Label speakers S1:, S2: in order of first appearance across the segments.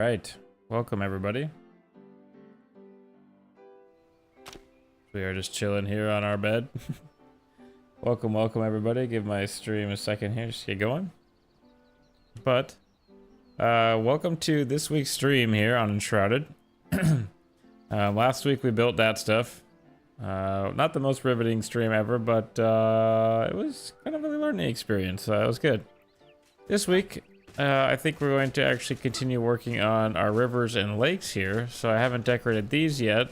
S1: Right, welcome everybody. We are just chilling here on our bed. welcome everybody. Give my stream a second here just to get going. But welcome to this week's stream here on Enshrouded. Last week we built that stuff. Not the most riveting stream ever, but it was kind of a learning experience. It was good. This week I think we're going to actually continue working on our rivers and lakes here. So I haven't decorated these yet.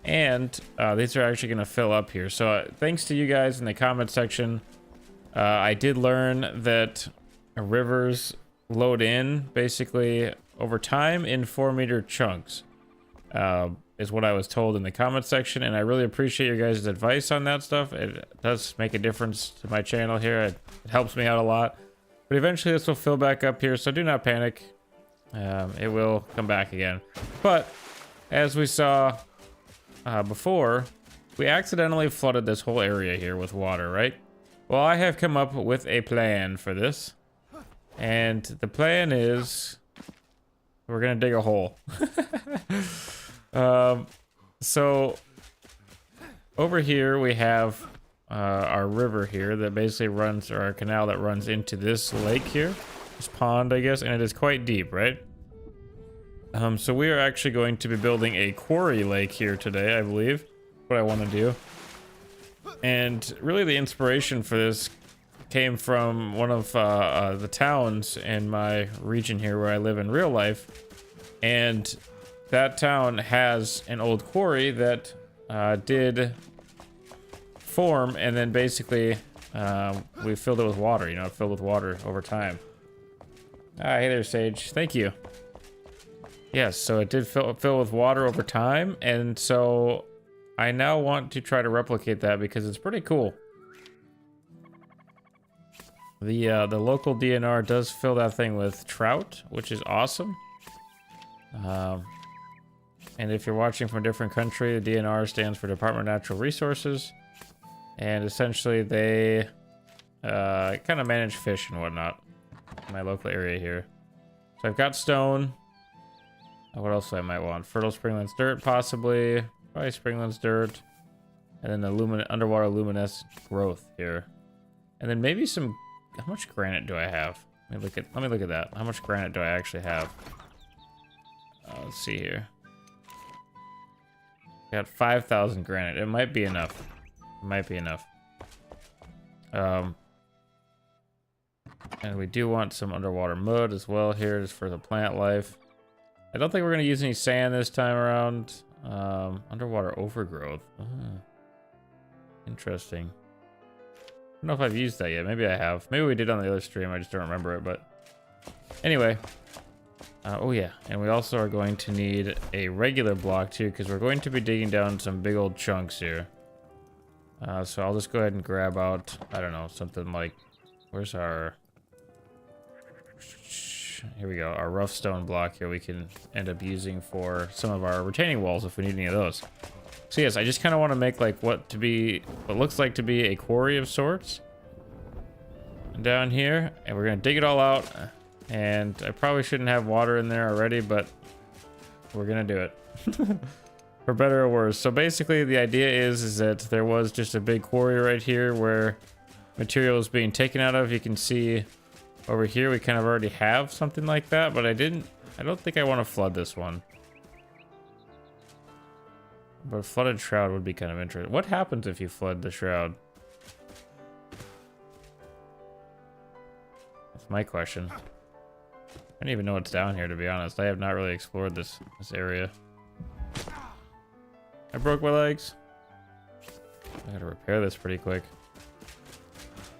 S1: And these are actually going to fill up here. So thanks to you guys in the comment section. I did learn that rivers load in basically over time in 4-meter chunks. Is what I was told in the comment section. And I really appreciate your guys' advice on that stuff. It does make a difference to my channel here. It helps me out a lot. But eventually this will fill back up here, so do not panic. It will come back again. But as we saw before, we accidentally flooded this whole area here with water, right? Well, I have come up with a plan for this. And the plan is we're gonna dig a hole. So over here we have our river here that basically runs, or our canal that runs into this lake here, this pond, I guess, and it is quite deep, right? So we are actually going to be building a quarry lake here today, I believe. What I want to do. And really the inspiration for this came from one of the towns in my region here where I live in real life. And that town has an old quarry that did form, and then basically we filled it with water, you know, it filled with water over time. Hey there, Sage. Thank you. Yes, so it did fill with water over time, and so I now want to try to replicate that because it's pretty cool. The local DNR does fill that thing with trout, which is awesome. And if you're watching from a different country, the DNR stands for Department of Natural Resources. And essentially they kind of manage fish and whatnot in my local area here. So I've got stone. What else do I might want? Fertile springlands dirt, possibly. Probably springlands dirt. And then the underwater luminescent growth here. And then maybe some... How much granite do I have? Let me look at that. How much granite do I actually have? Let's see here. Got 5,000 granite. It might be enough. It might be enough. And we do want some underwater mud as well here, just for the plant life. I don't think we're going to use any sand this time around. Underwater overgrowth. Interesting. I don't know if I've used that yet. Maybe I have. Maybe we did on the other stream. I just don't remember it. But anyway. Oh yeah. And we also are going to need a regular block too, because we're going to be digging down some big old chunks here. So I'll just go ahead and grab out, I don't know, something like, where's our, here we go, our rough stone block here we can end up using for some of our retaining walls if we need any of those. So yes, I just kind of want to make like what looks like to be a quarry of sorts down here, and we're going to dig it all out, and I probably shouldn't have water in there already, but we're going to do it. For better or worse. So basically the idea is that there was just a big quarry right here where material is being taken out of. You can see over here we kind of already have something like that, but I don't think I want to flood this one. But a flooded shroud would be kind of interesting. What happens if you flood the shroud? That's my question. I don't even know what's down here, to be honest. I have not really explored this area. I broke my legs. I gotta repair this pretty quick.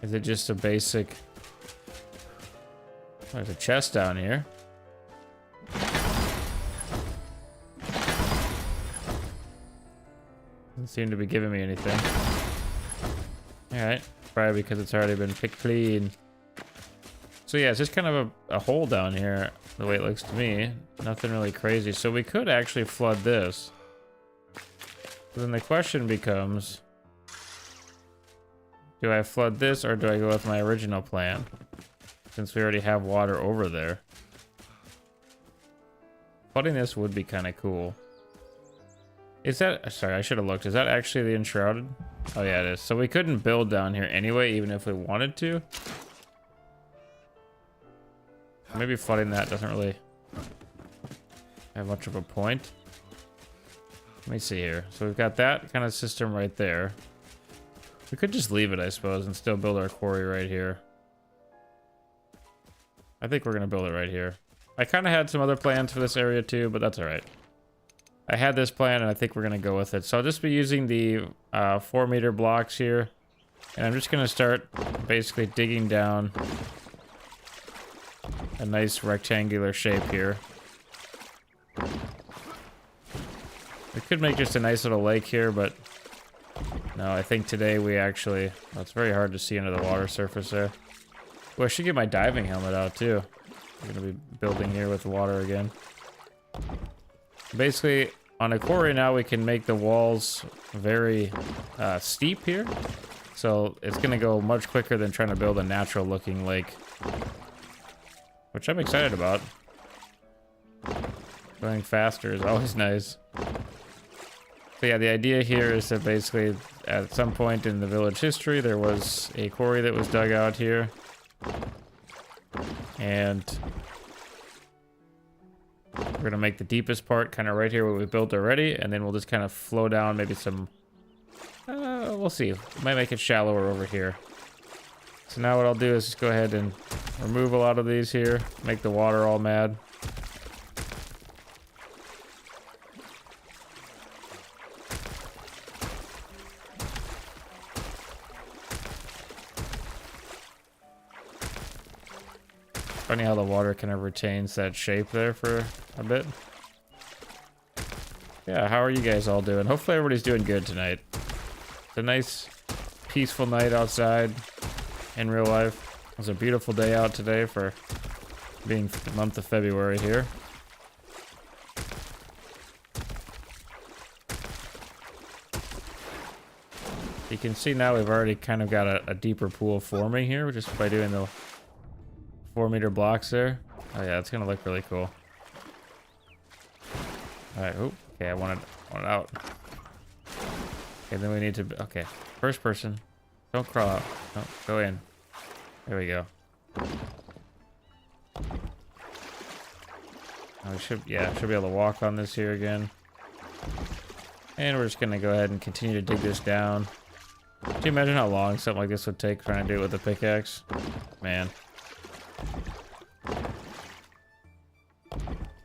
S1: Is it just a basic... Oh, there's a chest down here. Doesn't seem to be giving me anything. Alright. Probably because it's already been picked clean. So yeah, it's just kind of a hole down here, the way it looks to me. Nothing really crazy. So we could actually flood this. But then the question becomes, do I flood this or do I go with my original plan? Since we already have water over there. flooding this would be kind of cool. Is that... Sorry, I should have looked. Is that actually the Enshrouded? Oh, yeah, it is. So we couldn't build down here anyway, even if we wanted to. Maybe flooding that doesn't really have much of a point. Let me see here. So we've got that kind of system right there. We could just leave it, I suppose, and still build our quarry right here. I think we're going to build it right here. I kind of had some other plans for this area too, but that's all right. I had this plan, and I think we're going to go with it. So I'll just be using the 4-meter blocks here. And I'm just going to start basically digging down a nice rectangular shape here. We could make just a nice little lake here, but no, I think today we actually... Well, it's very hard to see under the water surface there. Well, I should get my diving helmet out too. I'm going to be building here with water again. Basically, on a quarry now, we can make the walls very steep here. So it's going to go much quicker than trying to build a natural looking lake. Which I'm excited about. Going faster is always nice. So yeah, the idea here is that basically at some point in the village history, there was a quarry that was dug out here. And we're going to make the deepest part kind of right here where we built already. And then we'll just kind of flow down maybe some... we'll see. We might make it shallower over here. So now what I'll do is just go ahead and remove a lot of these here. Make the water all mad. Funny how the water kind of retains that shape there for a bit. Yeah, how are you guys all doing? Hopefully everybody's doing good tonight. It's a nice, peaceful night outside in real life. It was a beautiful day out today for being the month of February here. You can see now we've already kind of got a deeper pool forming here just by doing the 4-meter blocks there. Oh yeah, it's gonna look really cool. All right. Oh, okay. I want it out. Okay, then we need to. Okay, first person. Don't crawl out. No, go in. There we go. Oh, we should. Yeah, should be able to walk on this here again. And we're just gonna go ahead and continue to dig this down. Can you imagine how long something like this would take trying to do it with a pickaxe? Man.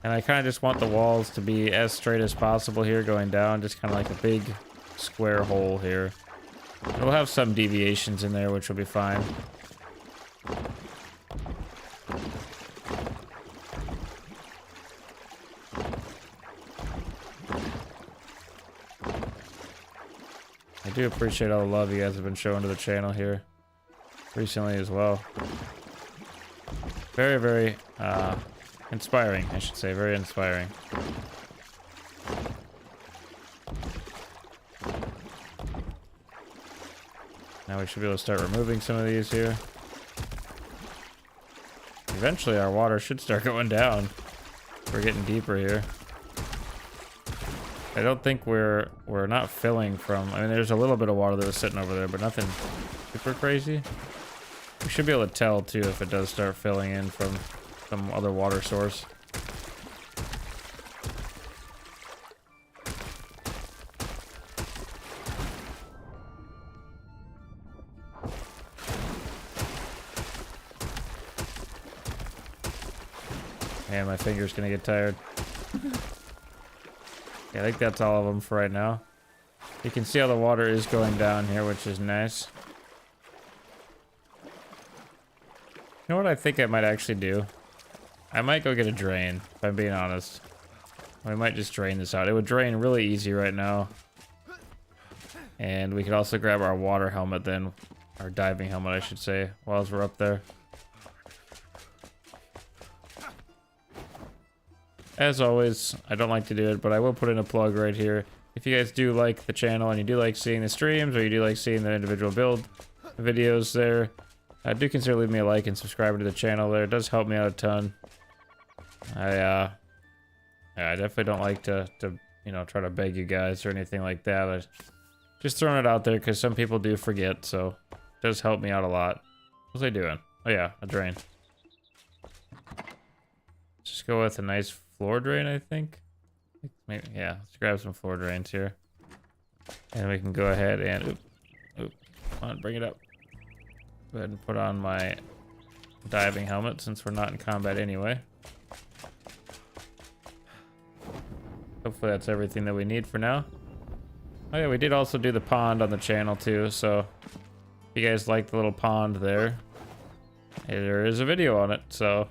S1: And I kind of just want the walls to be as straight as possible here going down, just kind of like a big square hole here. And we'll have some deviations in there, which will be fine. I do appreciate all the love you guys have been showing to the channel here recently as well. Very, very inspiring, I should say. Very inspiring. Now we should be able to start removing some of these here. Eventually our water should start going down. We're getting deeper here. I don't think we're not filling from... I mean, there's a little bit of water that was sitting over there, but nothing super crazy. We should be able to tell, too, if it does start filling in from some other water source. Man, my finger's gonna get tired. Yeah, I think that's all of them for right now. You can see how the water is going down here, which is nice. You know what I think I might actually do? I might go get a drain, if I'm being honest. We might just drain this out. It would drain really easy right now. And we could also grab our water helmet then. Our diving helmet, I should say, while we're up there. As always, I don't like to do it, but I will put in a plug right here. If you guys do like the channel and you do like seeing the streams, or you do like seeing the individual build videos there, do consider leaving me a like and subscribing to the channel there. It does help me out a ton. I Yeah, I definitely don't like to you know, try to beg you guys or anything like that. I just throwing it out there because some people do forget, so it does help me out a lot. What was I doing? Oh yeah, a drain. Just go with a nice floor drain, I think. Maybe, yeah, let's grab some floor drains here. And we can go ahead and, oop, come on, bring it up. Go ahead and put on my diving helmet since we're not in combat anyway. Hopefully that's everything that we need for now. Oh yeah, we did also do the pond on the channel too, so if you guys like the little pond there, there is a video on it, so.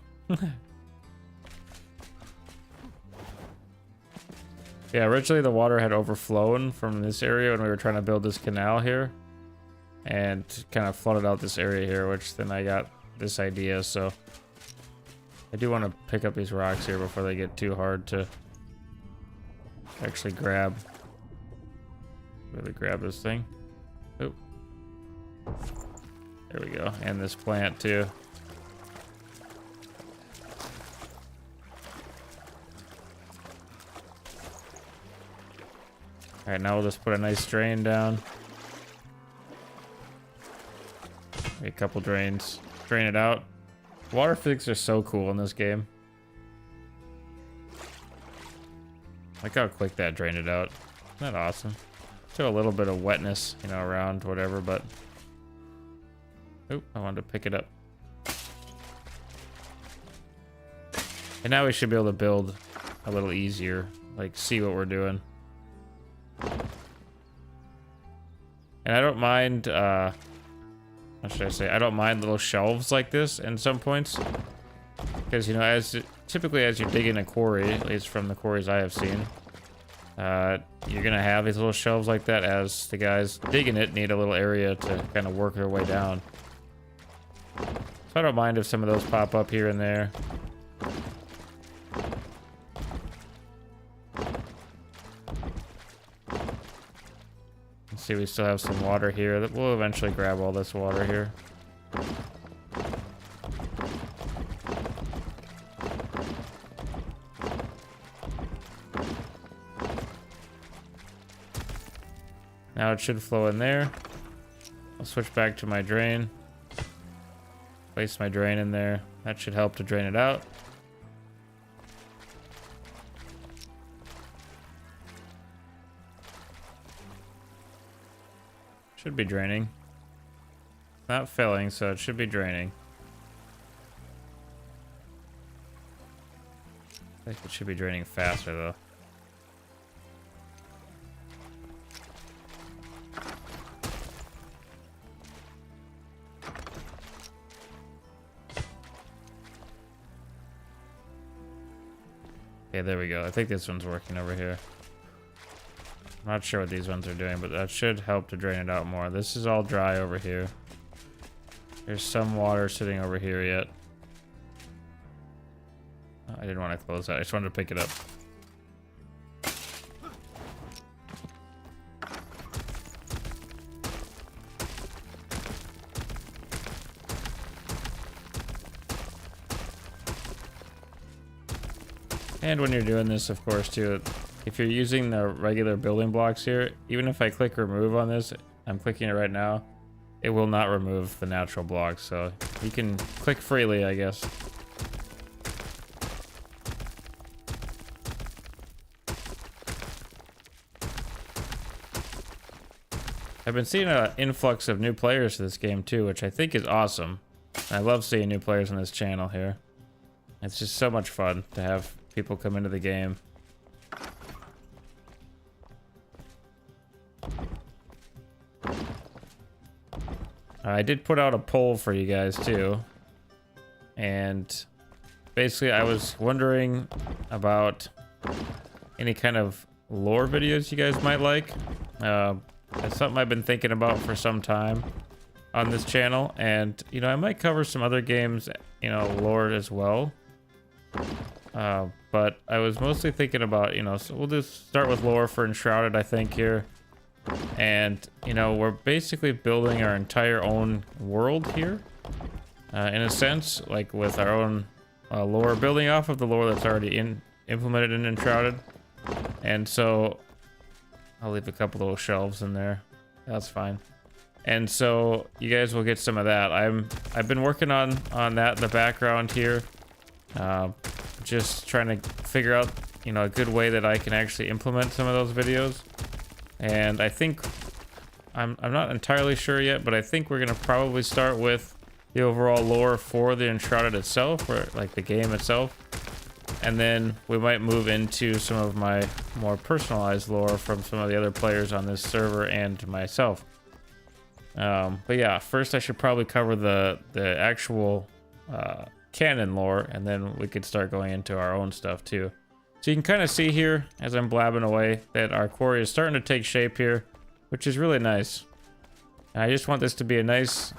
S1: Yeah, originally the water had overflown from this area when we were trying to build this canal here. And kind of flooded out this area here, which then I got this idea, so. I do want to pick up these rocks here before they get too hard to actually grab. Really grab this thing. Oop. There we go, and this plant too. Alright, now we'll just put a nice drain down. A couple drains. Drain it out. Water physics are so cool in this game. Look how quick that drained it out. Isn't that awesome? Still a little bit of wetness, you know, around whatever, but... Oop, I wanted to pick it up. And now we should be able to build a little easier. Like, see what we're doing. And I don't mind, what should I say? I don't mind little shelves like this in some points. Because, you know, typically as you dig in a quarry, at least from the quarries I have seen, you're going to have these little shelves like that as the guys digging it need a little area to kind of work their way down. So I don't mind if some of those pop up here and there. See, we still have some water here. That we'll eventually grab all this water here. Now it should flow in there. I'll switch back to my drain. Place my drain in there. That should help to drain it out. Should be draining. Not filling, so it should be draining. I think it should be draining faster though. Okay, there we go. I think this one's working over here. I'm not sure what these ones are doing, but that should help to drain it out more. This is all dry over here. There's some water sitting over here yet. Oh, I didn't want to close that. I just wanted to pick it up. And when you're doing this, of course, too, if you're using the regular building blocks here, even if I click remove on this, I'm clicking it right now, it will not remove the natural blocks, so you can click freely, I guess. I've been seeing an influx of new players to this game too, which I think is awesome. I love seeing new players on this channel here. It's just so much fun to have people come into the game. I did put out a poll for you guys too, and basically I was wondering about any kind of lore videos you guys might like. That's something I've been thinking about for some time on this channel, and you know, I might cover some other games, you know, lore as well. But I was mostly thinking about, you know, so we'll just start with lore for Enshrouded, I think, here. And, you know, we're basically building our entire own world here. In a sense, like with our own lore, building off of the lore that's already in implemented in Enshrouded. And so I'll leave a couple little shelves in there. That's fine. And so you guys will get some of that. I've been working on that in the background here. Just trying to figure out, you know, a good way that I can actually implement some of those videos. And I think I'm not entirely sure yet, but I think we're gonna probably start with the overall lore for the Enshrouded itself, or like the game itself. And then we might move into some of my more personalized lore from some of the other players on this server and myself. But yeah, first I should probably cover the actual canon lore, and then we could start going into our own stuff too. So you can kind of see here, as I'm blabbing away, that our quarry is starting to take shape here, which is really nice. And I just want this to be a nice,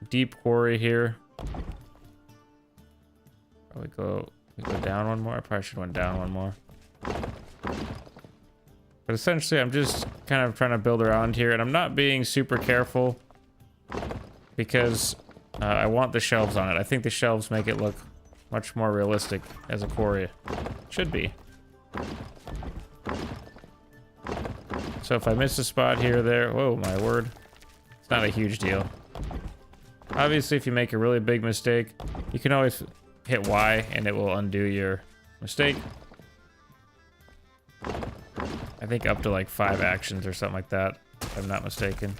S1: deep quarry here. We go down one more. I probably should have went down one more. But essentially, I'm just kind of trying to build around here, and I'm not being super careful because I want the shelves on it. I think the shelves make it look much more realistic as a quarry. Should be. So if I miss a spot here or there, whoa, my word. It's not a huge deal. Obviously, if you make a really big mistake, you can always hit Y and it will undo your mistake. I think up to like 5 actions or something like that, if I'm not mistaken.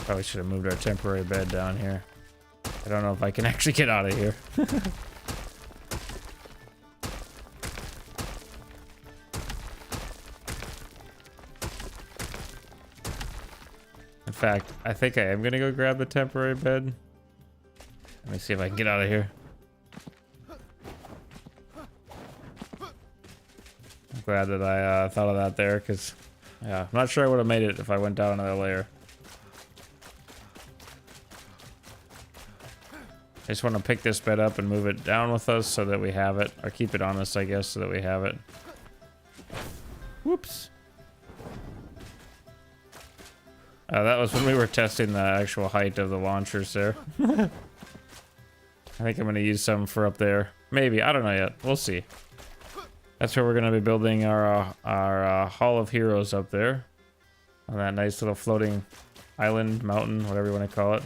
S1: Probably should have moved our temporary bed down here. I don't know if I can actually get out of here. In fact, I think I am gonna go grab the temporary bed. Let me see if I can get out of here. I'm glad that I thought of that there, because yeah, I'm not sure I would have made it if I went down another layer. I just want to pick this bed up and move it down with us so that we have it, or keep it on us, I guess, so that we have it. Whoops. That was when we were testing the actual height of the launchers there. I think I'm going to use some for up there. Maybe, I don't know yet. We'll see. That's where we're going to be building our Hall of Heroes up there. On that nice little floating island, mountain, whatever you want to call it.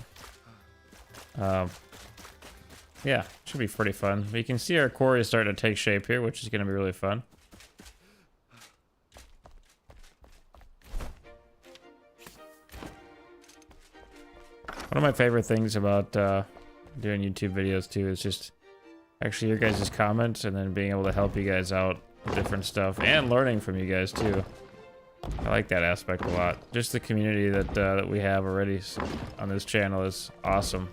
S1: Yeah, should be pretty fun. But you can see our quarry is starting to take shape here, which is going to be really fun. One of my favorite things about doing YouTube videos too is just actually your guys' comments and then being able to help you guys out with different stuff and learning from you guys too. I like that aspect a lot. Just the community that we have already on this channel is awesome.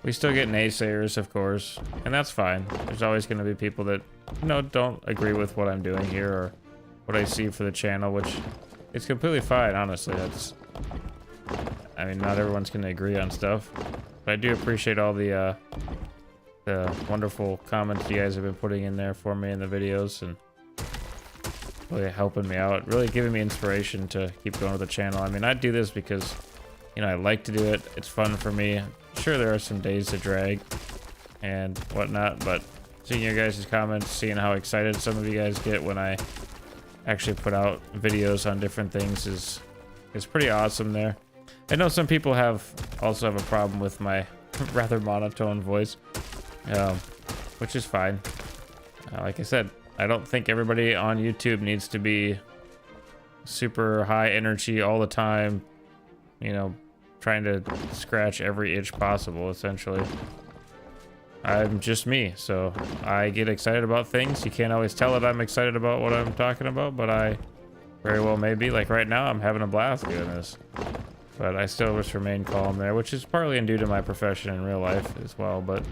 S1: We still get naysayers, of course, and that's fine. There's always going to be people that, you know, don't agree with what I'm doing here or what I see for the channel, which is completely fine, honestly. I mean, not everyone's going to agree on stuff, but I do appreciate all the wonderful comments you guys have been putting in there for me in the videos and really helping me out, really giving me inspiration to keep going with the channel. I mean, I do this because, you know, I like to do it. It's fun for me. Sure, there are some days to drag and whatnot, but seeing your guys' comments, seeing how excited some of you guys get when I actually put out videos on different things is pretty awesome there. I know some people also have a problem with my rather monotone voice, which is fine. Like I said, I don't think everybody on YouTube needs to be super high energy all the time, you know, trying to scratch every itch possible, essentially. I'm just me, so I get excited about things. You can't always tell that I'm excited about what I'm talking about, but I very well may be. Like right now, I'm having a blast doing this. But I still just remain calm there, which is partly due to my profession in real life as well, but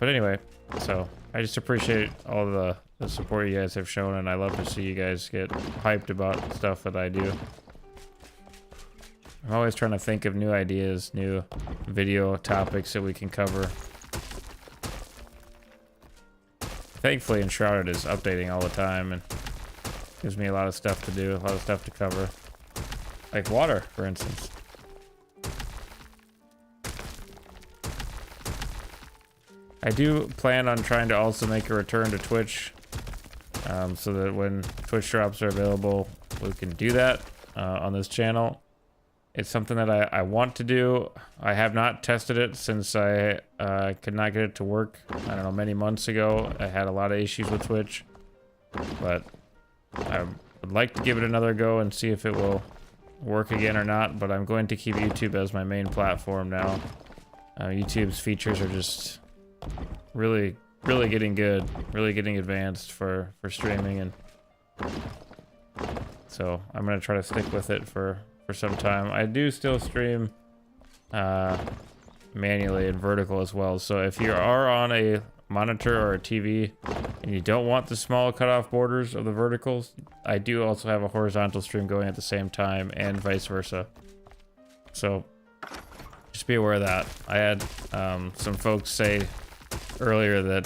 S1: anyway, so I just appreciate all the support you guys have shown, and I love to see you guys get hyped about stuff that I do. I'm always trying to think of new ideas, new video topics that we can cover. Thankfully, Enshrouded is updating all the time and gives me a lot of stuff to do, a lot of stuff to cover. like water, for instance. I do plan on trying to also make a return to Twitch, so that when Twitch drops are available, we can do that on this channel. It's something that I want to do. I have not tested it since I could not get it to work, I don't know, many months ago. I had a lot of issues with Twitch, but I would like to give it another go and see if it will work again or not, but I'm going to keep YouTube as my main platform now. YouTube's features are just really getting good, really getting advanced for streaming, and so I'm gonna try to stick with it for some time. I do still stream manually and vertical as well, so if you are on a monitor or a TV and you don't want the small cutoff borders of the verticals, I do also have a horizontal stream going at the same time, and vice versa. So just be aware of that. I had some folks say earlier that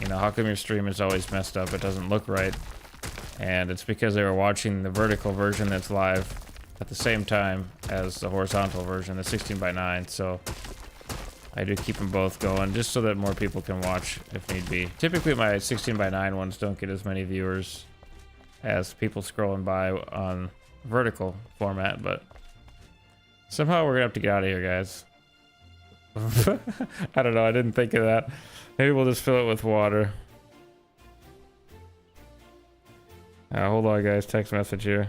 S1: you know, how come your stream is always messed up, it doesn't look right, and it's because they were watching the vertical version that's live at the same time as the horizontal version, the 16:9. So I do keep them both going just so that more people can watch if need be. Typically my 16:9 ones don't get as many viewers as people scrolling by on vertical format, but somehow we're gonna have to get out of here, guys. I don't know, I didn't think of that. Maybe we'll just fill it with water. Hold on, guys, text message here.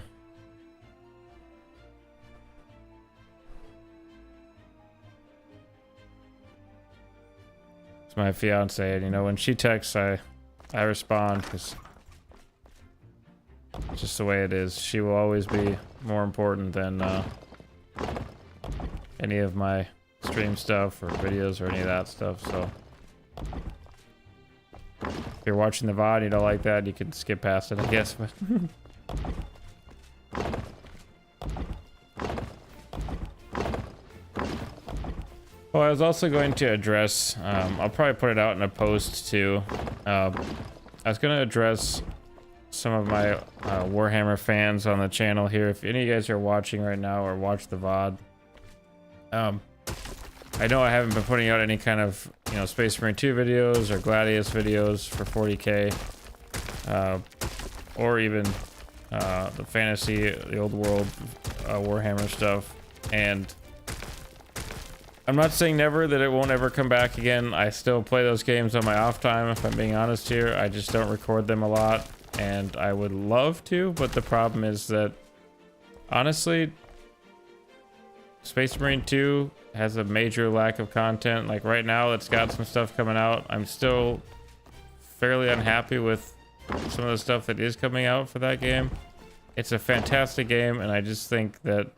S1: It's my fiance, and you know, when she texts, I respond, because it's just the way it is. She will always be more important than any of my stream stuff or videos or any of that stuff. So if you're watching the VOD and you don't like that, you can skip past it, I guess. But well, I was also going to address, I'll probably put it out in a post too. I was going to address some of my Warhammer fans on the channel here. If any of you guys are watching right now or watch the VOD, I know I haven't been putting out any kind of, you know, Space Marine 2 videos or Gladius videos for 40k, or even the fantasy, the old world Warhammer stuff. And I'm not saying never that it won't ever come back again. I still play those games on my off time, if I'm being honest here. I just don't record them a lot, and I would love to, but the problem is that, honestly, Space Marine 2 has a major lack of content. Like right now, it's got some stuff coming out. I'm still fairly unhappy with some of the stuff that is coming out for that game. It's a fantastic game, and I just think that,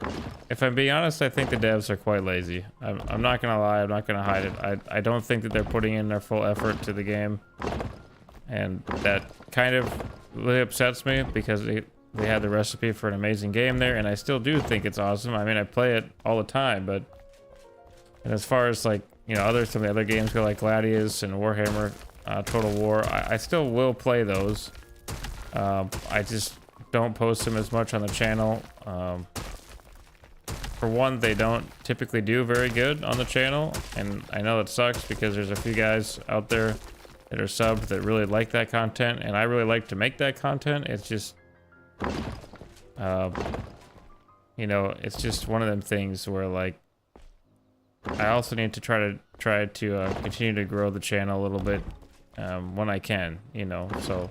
S1: if I'm being honest, I think the devs are quite lazy. I'm not gonna lie, I'm not gonna hide it. I don't think that they're putting in their full effort to the game, and that kind of really upsets me, because they had the recipe for an amazing game there, and I still do think it's awesome. I mean, I play it all the time, but and as far as, like, you know, some of the other games go, like Gladius and Warhammer Total War, I still will play those. I just don't post them as much on the channel. For one, they don't typically do very good on the channel, and I know it sucks because there's a few guys out there that are subbed that really like that content, and I really like to make that content. It's just, you know, it's just one of them things where, like, I also need to try to continue to grow the channel a little bit when I can, you know. So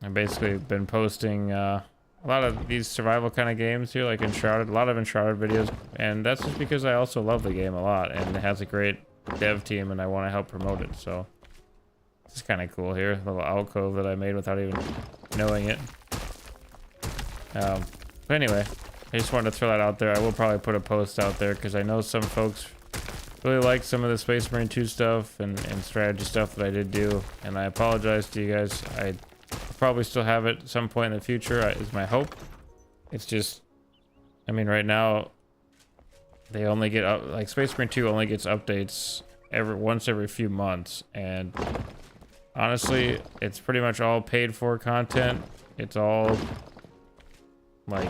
S1: I've basically been posting a lot of these survival kind of games here, like Enshrouded, a lot of Enshrouded videos, and that's just because I also love the game a lot, and it has a great dev team, and I want to help promote it. So it's kind of cool here, a little alcove that I made without even knowing it. But anyway, I just wanted to throw that out there. I will probably put a post out there, because I know some folks really like some of the Space Marine 2 stuff and strategy stuff that I did do, and I apologize to you guys. I probably still have it at some point in the future, is my hope. It's just, I mean, right now they only get up, like, Space Marine 2 only gets updates once every few months, and honestly, it's pretty much all paid for content. It's all like,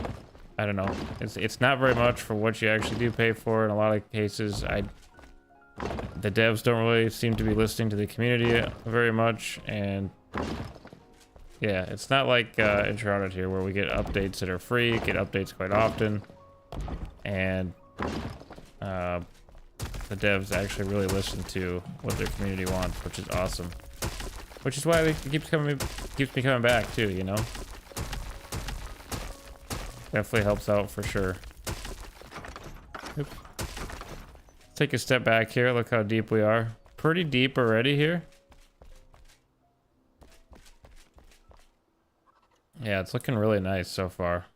S1: I don't know. It's not very much for what you actually do pay for. In a lot of cases, the devs don't really seem to be listening to the community very much, and yeah, it's not like Enshrouded here where we get updates that are free, get updates quite often, and the devs actually really listen to what their community wants, which is awesome. Which is why it keeps me coming back too, you know? Definitely helps out for sure. Oops. Take a step back here, look how deep we are. Pretty deep already here. Yeah, it's looking really nice so far.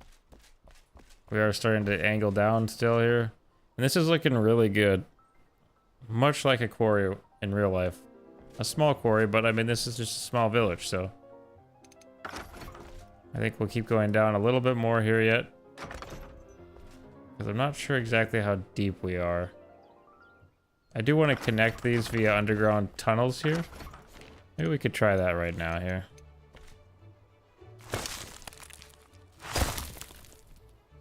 S1: We are starting to angle down still here. And this is looking really good. Much like a quarry in real life. A small quarry, but I mean, this is just a small village, so. I think we'll keep going down a little bit more here yet. Because I'm not sure exactly how deep we are. I do want to connect these via underground tunnels here. Maybe we could try that right now here.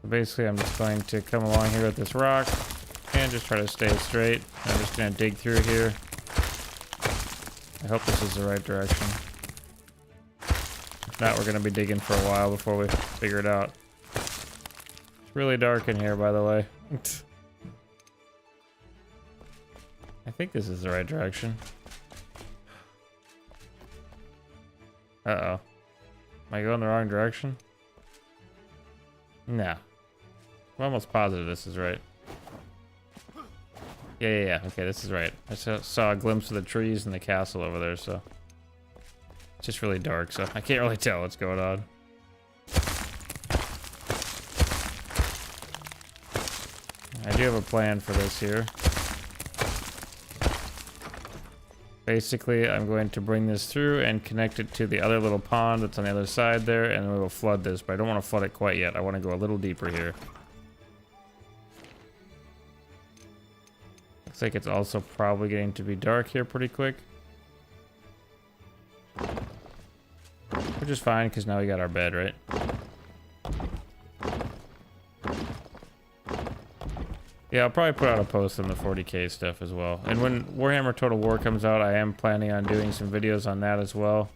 S1: So basically, I'm just going to come along here with this rock and just try to stay straight. I'm just going to dig through here. I hope this is the right direction. If not, we're going to be digging for a while before we figure it out. It's really dark in here, by the way. I think this is the right direction. Uh-oh. Am I going the wrong direction? No. I'm almost positive this is right. Yeah. Okay, this is right. I saw a glimpse of the trees and the castle over there, so. It's just really dark, so I can't really tell what's going on. I do have a plan for this here. Basically, I'm going to bring this through and connect it to the other little pond that's on the other side there, and then we will flood this, but I don't want to flood it quite yet. I want to go a little deeper here. Looks like it's also probably getting to be dark here pretty quick. Which is fine, because now we got our bed, right? Yeah, I'll probably put out a post on the 40k stuff as well. And when Warhammer Total War comes out, I am planning on doing some videos on that as well.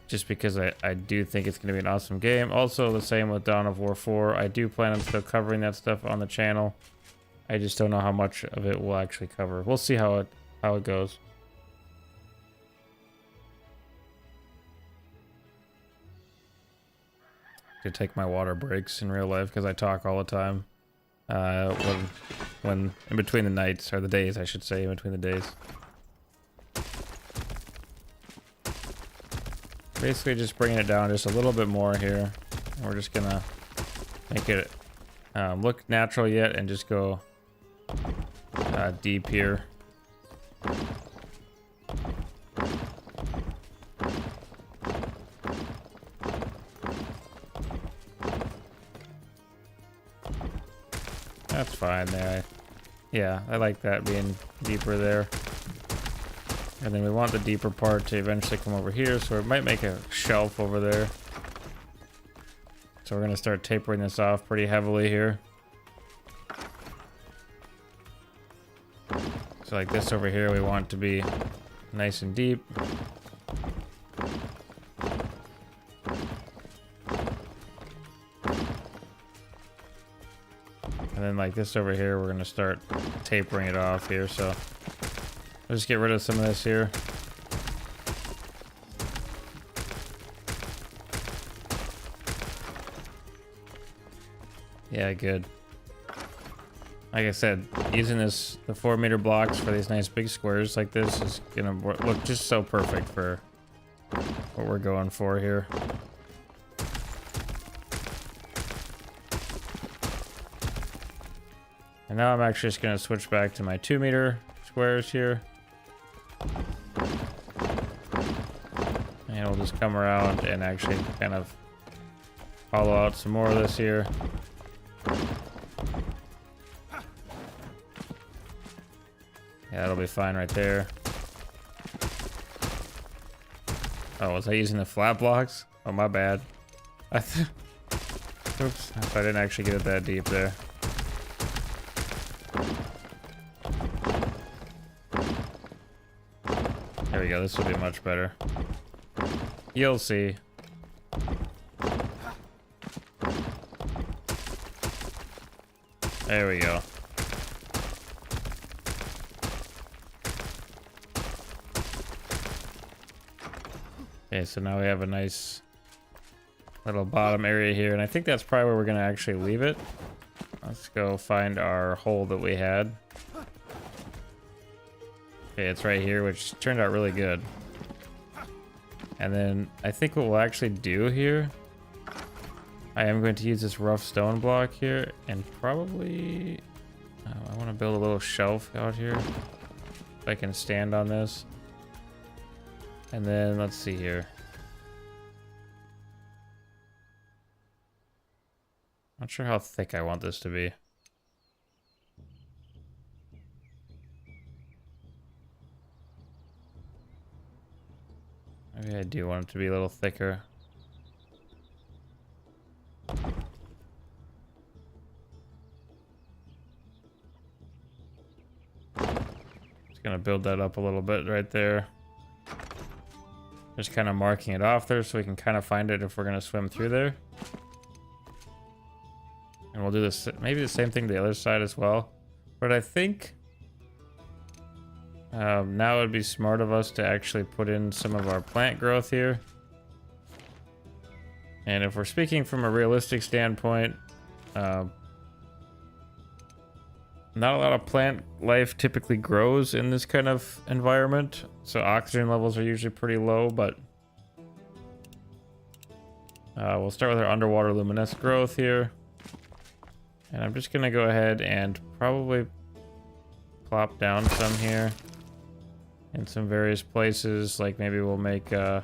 S1: Just because I do think it's going to be an awesome game. Also, the same with Dawn of War 4. I do plan on still covering that stuff on the channel. I just don't know how much of it we'll actually cover. We'll see how it goes. To take my water breaks in real life because I talk all the time. When in between the nights, or the days, I should say, in between the days. Basically, just bringing it down just a little bit more here. And we're just gonna make it look natural yet, and just go deep here. That's fine there. Yeah, I like that being deeper there. And then we want the deeper part to eventually come over here, so it might make a shelf over there. So we're going to start tapering this off pretty heavily here. So like this over here, we want to be nice and deep. And then like this over here, we're going to start tapering it off here. So we'll just get rid of some of this here. Yeah, good. Like I said, using the 4-meter blocks for these nice big squares like this is going to look just so perfect for what we're going for here. And now I'm actually just going to switch back to my 2-meter squares here. And we'll just come around and actually kind of hollow out some more of this here. Yeah, that'll be fine right there. Oh, was I using the flat blocks? Oh, my bad. Oops, if I didn't actually get it that deep there. There we go, this will be much better. You'll see. There we go. Okay, so now we have a nice little bottom area here, and I think that's probably where we're gonna actually leave it. Let's go find our hole that we had. Okay, it's right here, which turned out really good. And then I think what we'll actually do here, I am going to use this rough stone block here, and probably I want to build a little shelf out here if I can stand on this. And then let's see here. Not sure how thick I want this to be. Maybe I do want it to be a little thicker. Just gonna build that up a little bit right there. Just kind of marking it off there so we can kind of find it if we're gonna swim through there. And we'll do this, maybe the same thing to the other side as well. But I think now it would be smart of us to actually put in some of our plant growth here. And if we're speaking from a realistic standpoint, not a lot of plant life typically grows in this kind of environment. So oxygen levels are usually pretty low, but we'll start with our underwater luminescent growth here. And I'm just gonna go ahead and probably plop down some here in some various places. Like maybe we'll make a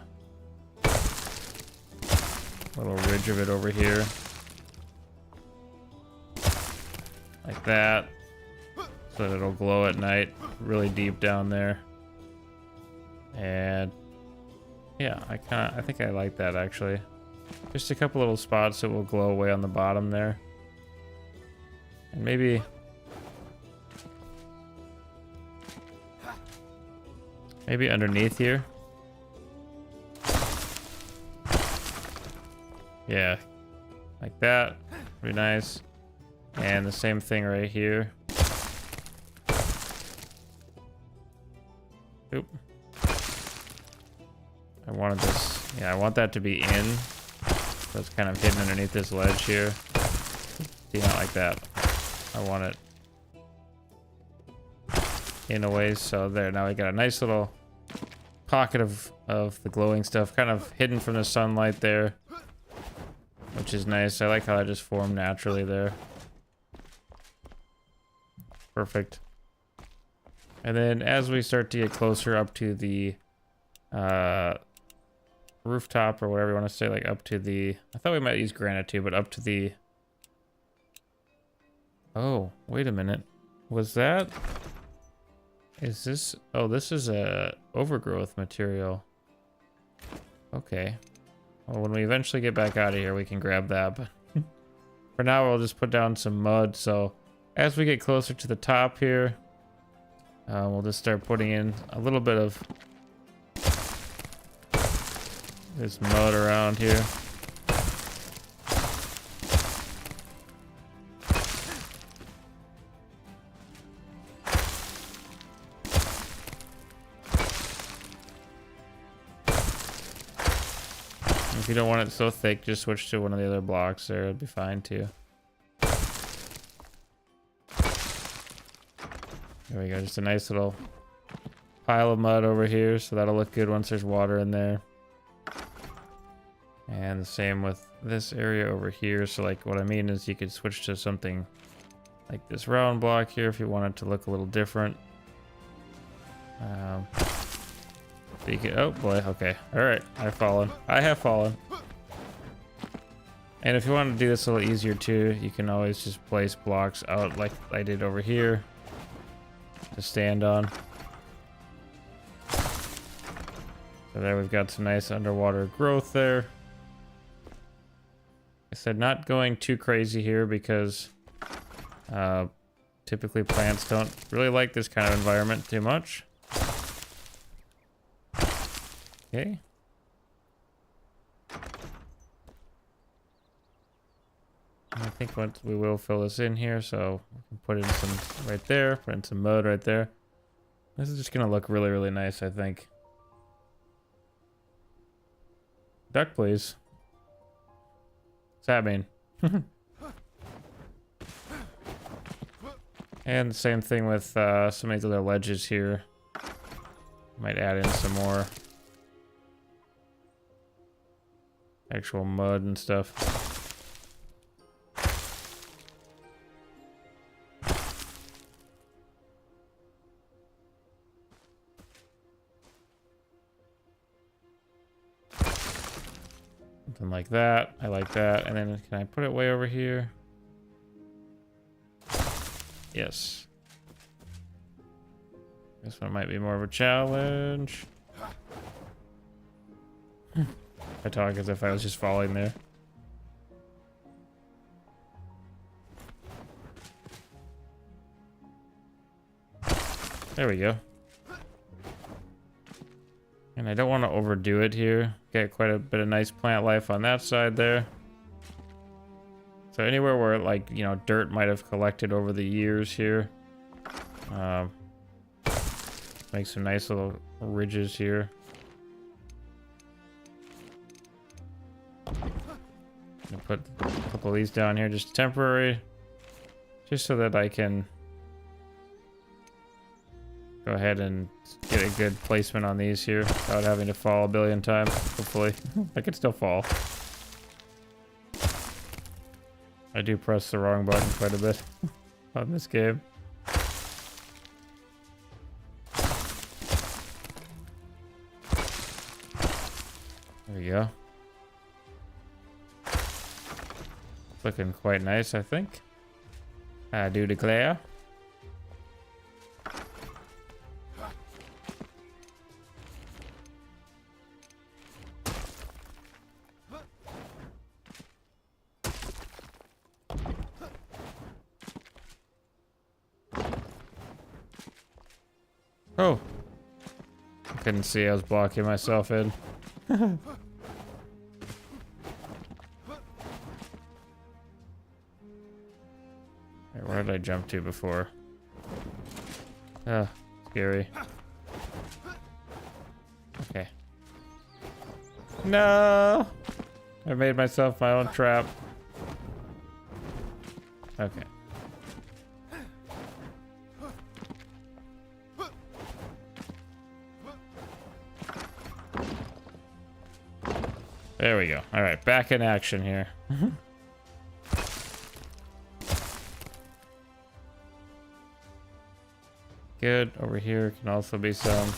S1: little ridge of it over here. Like that. So that it'll glow at night really deep down there. And yeah, I think I like that actually. Just a couple little spots that will glow away on the bottom there. And maybe underneath here. Yeah, like that. Pretty nice. And the same thing right here. Oop. I wanted this. Yeah, I want that to be in. So it's kind of hidden underneath this ledge here. See, not like that. I want it in a way. So there, now we got a nice little pocket of the glowing stuff kind of hidden from the sunlight there, which is nice. I like how that just formed naturally there. Perfect. And then as we start to get closer up to the rooftop or whatever you want to say, like up to the, I thought we might use granite too, but up to the, oh, wait a minute. Was that, is this, oh, this is a overgrowth material. Okay. Well, when we eventually get back out of here, we can grab that. But for now, we'll just put down some mud. So as we get closer to the top here, we'll just start putting in a little bit of this mud around here. If you don't want it so thick, just switch to one of the other blocks there. It'd be fine too. There we go. Just a nice little pile of mud over here. So that'll look good once there's water in there. And the same with this area over here. So like what I mean is you could switch to something like this round block here if you want it to look a little different. So you could, oh boy, okay. All right, I've fallen. I have fallen. And if you want to do this a little easier too, you can always just place blocks out like I did over here to stand on. So there we've got some nice underwater growth there. said, not going too crazy here because typically plants don't really like this kind of environment too much. Okay. I think once we will fill this in here, so we can put in some right there, put in some mud right there. This is just gonna look really, really nice, I think. Duck, please. What's that mean? And the same thing with some of these other ledges here. Might add in some more actual mud and stuff. Something like that. I like that. And then can I put it way over here? Yes. This one might be more of a challenge. I talk as if I was just falling there. There we go. And I don't want to overdo it here. Get quite a bit of nice plant life on that side there. So anywhere where, like, you know, dirt might have collected over the years here. Make some nice little ridges here. I'll put a couple of these down here, just temporary. Just so that I can go ahead and get a good placement on these here without having to fall a billion times, hopefully. I can still fall. I do press the wrong button quite a bit on this game. There we go. It's looking quite nice, I think. I do declare. Oh, I couldn't see I was blocking myself in. Wait, where did I jump to before? Ah, scary. Okay. No! I made myself my own trap. Okay. There we go. All right, back in action here. Good. Over here can also be some.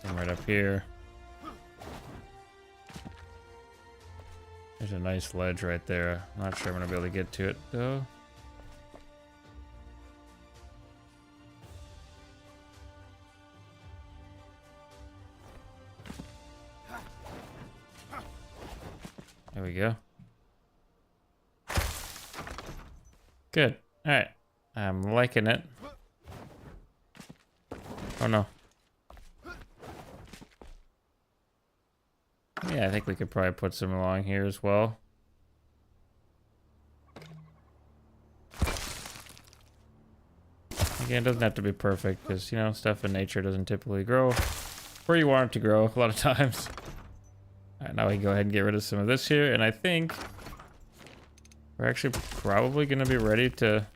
S1: And right up here. There's a nice ledge right there. I'm not sure I'm gonna be able to get to it though. There we go. Good. All right. I'm liking it. Oh no. Yeah, I think we could probably put some along here as well. Again, it doesn't have to be perfect because, you know, stuff in nature doesn't typically grow where you want it to grow a lot of times. Alright, now we can go ahead and get rid of some of this here, and I think we're actually probably going to be ready to...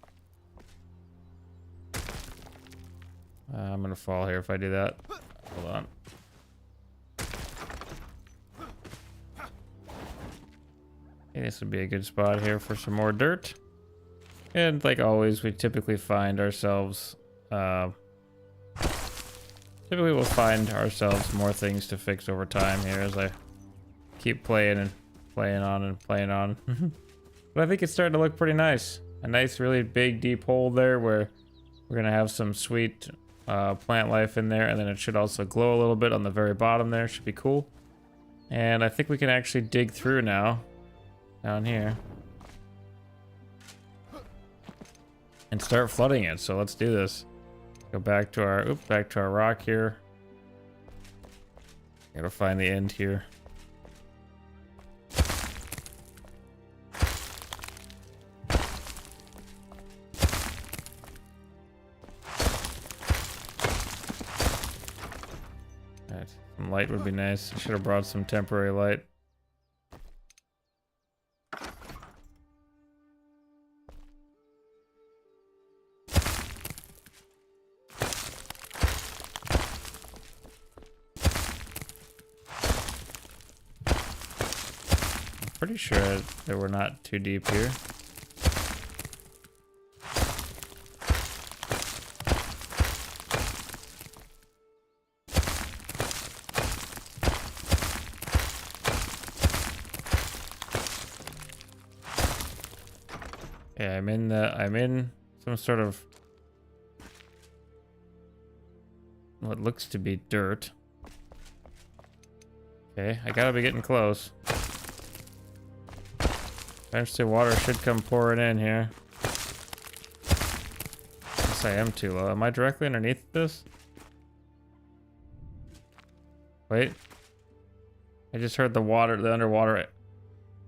S1: I'm going to fall here if I do that. Hold on. Okay, this would be a good spot here for some more dirt. And like always, we typically find ourselves... typically we'll find ourselves more things to fix over time here as I keep playing and playing on and playing on. But I think it's starting to look pretty nice. A nice, really big, deep hole there where we're gonna have some sweet plant life in there, and then it should also glow a little bit on the very bottom there. Should be cool. And I think we can actually dig through now, down here, and start flooding it. So let's do this. Go back to our rock here. Gotta find the end here. Alright, some light would be nice. I should have brought some temporary light. Pretty sure that we're not too deep here. Yeah, I'm in some sort of what looks to be dirt. Okay, I gotta be getting close. Eventually water should come pouring in here. Guess I am too low. Am I directly underneath this? Wait. I just heard the underwater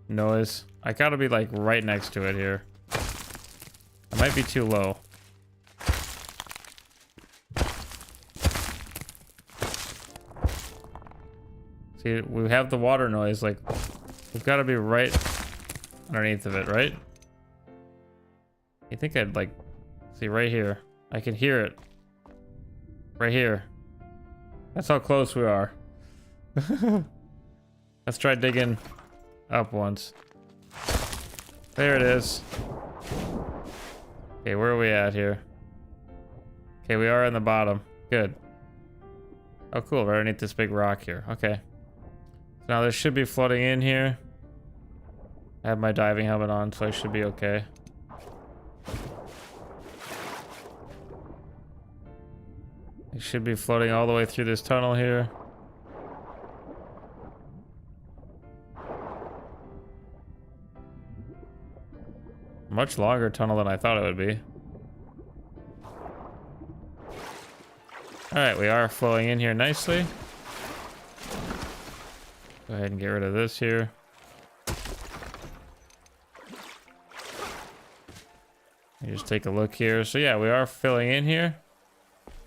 S1: noise. I gotta be like right next to it here. I might be too low. See, we have the water noise, like, we've gotta be right underneath of it, right? You think I'd like see right here? I can hear it right here. That's how close we are. Let's try digging up once. There it is. Okay, where are we at here? Okay, we are in the bottom. Good. Oh cool, we're underneath this big rock here. Okay, so now this should be floating in here. I have my diving helmet on, so I should be okay. It should be floating all the way through this tunnel here. Much longer tunnel than I thought it would be. Alright, we are flowing in here nicely. Go ahead and get rid of this here. Just take a look here. So yeah, we are filling in here,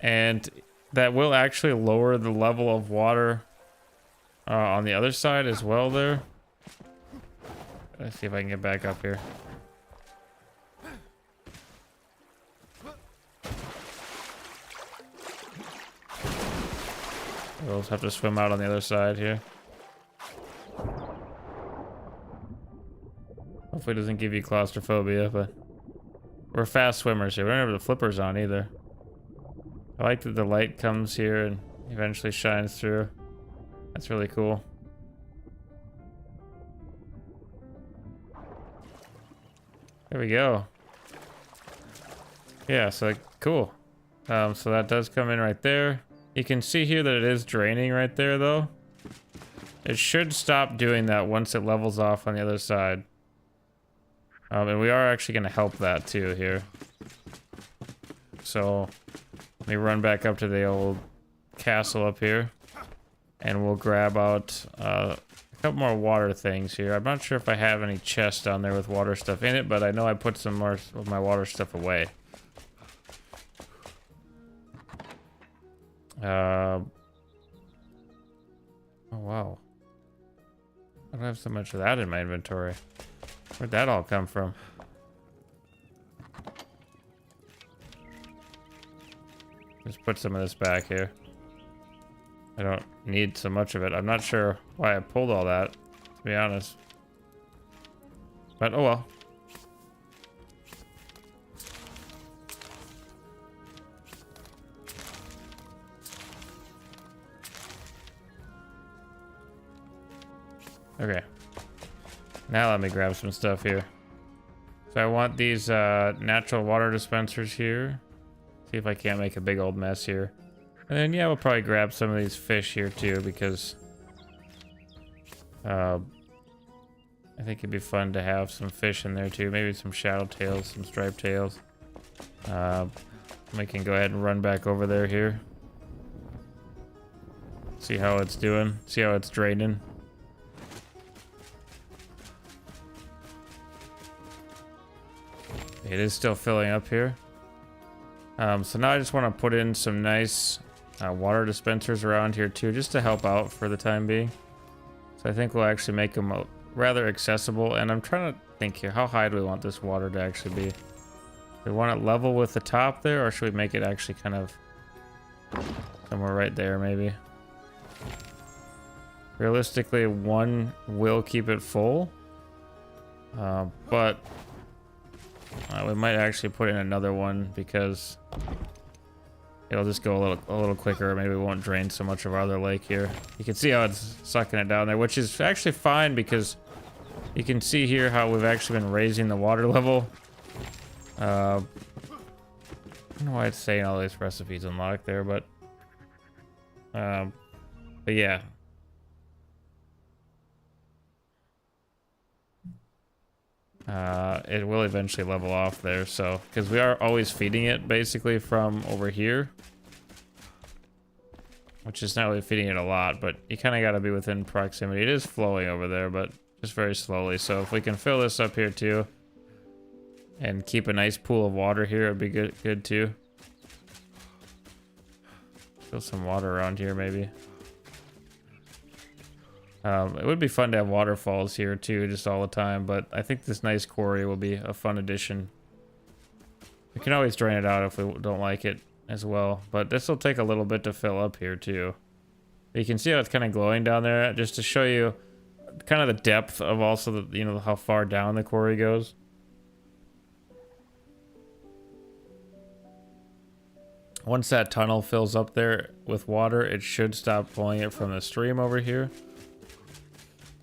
S1: and that will actually lower the level of water on the other side as well there. Let's see if I can get back up here. We'll have to swim out on the other side here. Hopefully it doesn't give you claustrophobia, but we're fast swimmers here. We don't have the flippers on either. I like that the light comes here and eventually shines through. That's really cool. There we go. Yeah, so cool. So that does come in right there. You can see here that it is draining right there though. It should stop doing that once it levels off on the other side. And we are actually going to help that too here. So let me run back up to the old castle up here, and we'll grab out a couple more water things here. I'm not sure if I have any chests down there with water stuff in it, but I know I put some more of my water stuff away. Oh wow. I don't have so much of that in my inventory. Where'd that all come from? Just put some of this back here. I don't need so much of it. I'm not sure why I pulled all that, to be honest. But oh well. Okay. Now let me grab some stuff here. So I want these natural water dispensers here. See if I can't make a big old mess here. And then, yeah, we'll probably grab some of these fish here too, because I think it'd be fun to have some fish in there too. Maybe some shadow tails, some striped tails. We can go ahead and run back over there here. See how it's doing. See how it's draining. It is still filling up here. So now I just want to put in some nice water dispensers around here too, just to help out for the time being. So I think we'll actually make them rather accessible. And I'm trying to think here, how high do we want this water to actually be? Do we want it level with the top there, or should we make it actually kind of somewhere right there maybe? Realistically, one will keep it full, but we might actually put in another one because it'll just go a little quicker. Maybe we won't drain so much of our other lake here. You can see how it's sucking it down there, which is actually fine because you can see here how we've actually been raising the water level. I don't know why it's saying all these recipes unlocked there, but yeah. It will eventually level off there, so because we are always feeding it basically from over here, which is not really feeding it a lot, but you kind of got to be within proximity. It is flowing over there, but just very slowly. So if we can fill this up here too and keep a nice pool of water here, it'd be good too. Fill some water around here maybe. It would be fun to have waterfalls here too, just all the time, but I think this nice quarry will be a fun addition. We can always drain it out if we don't like it as well, but this will take a little bit to fill up here too. You can see how it's kind of glowing down there, just to show you kind of the depth of also the, you know, how far down the quarry goes. Once that tunnel fills up there with water, it should stop pulling it from the stream over here.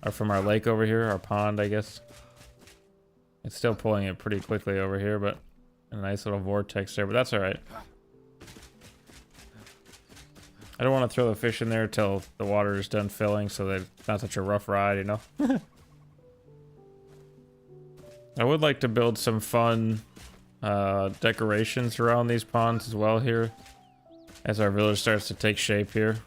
S1: Or from our lake over here, our pond, I guess. It's still pulling it pretty quickly over here, but a nice little vortex there, but that's all right. I don't want to throw the fish in there till the water is done filling so that it's not such a rough ride, you know? I would like to build some fun decorations around these ponds as well here as our village starts to take shape here.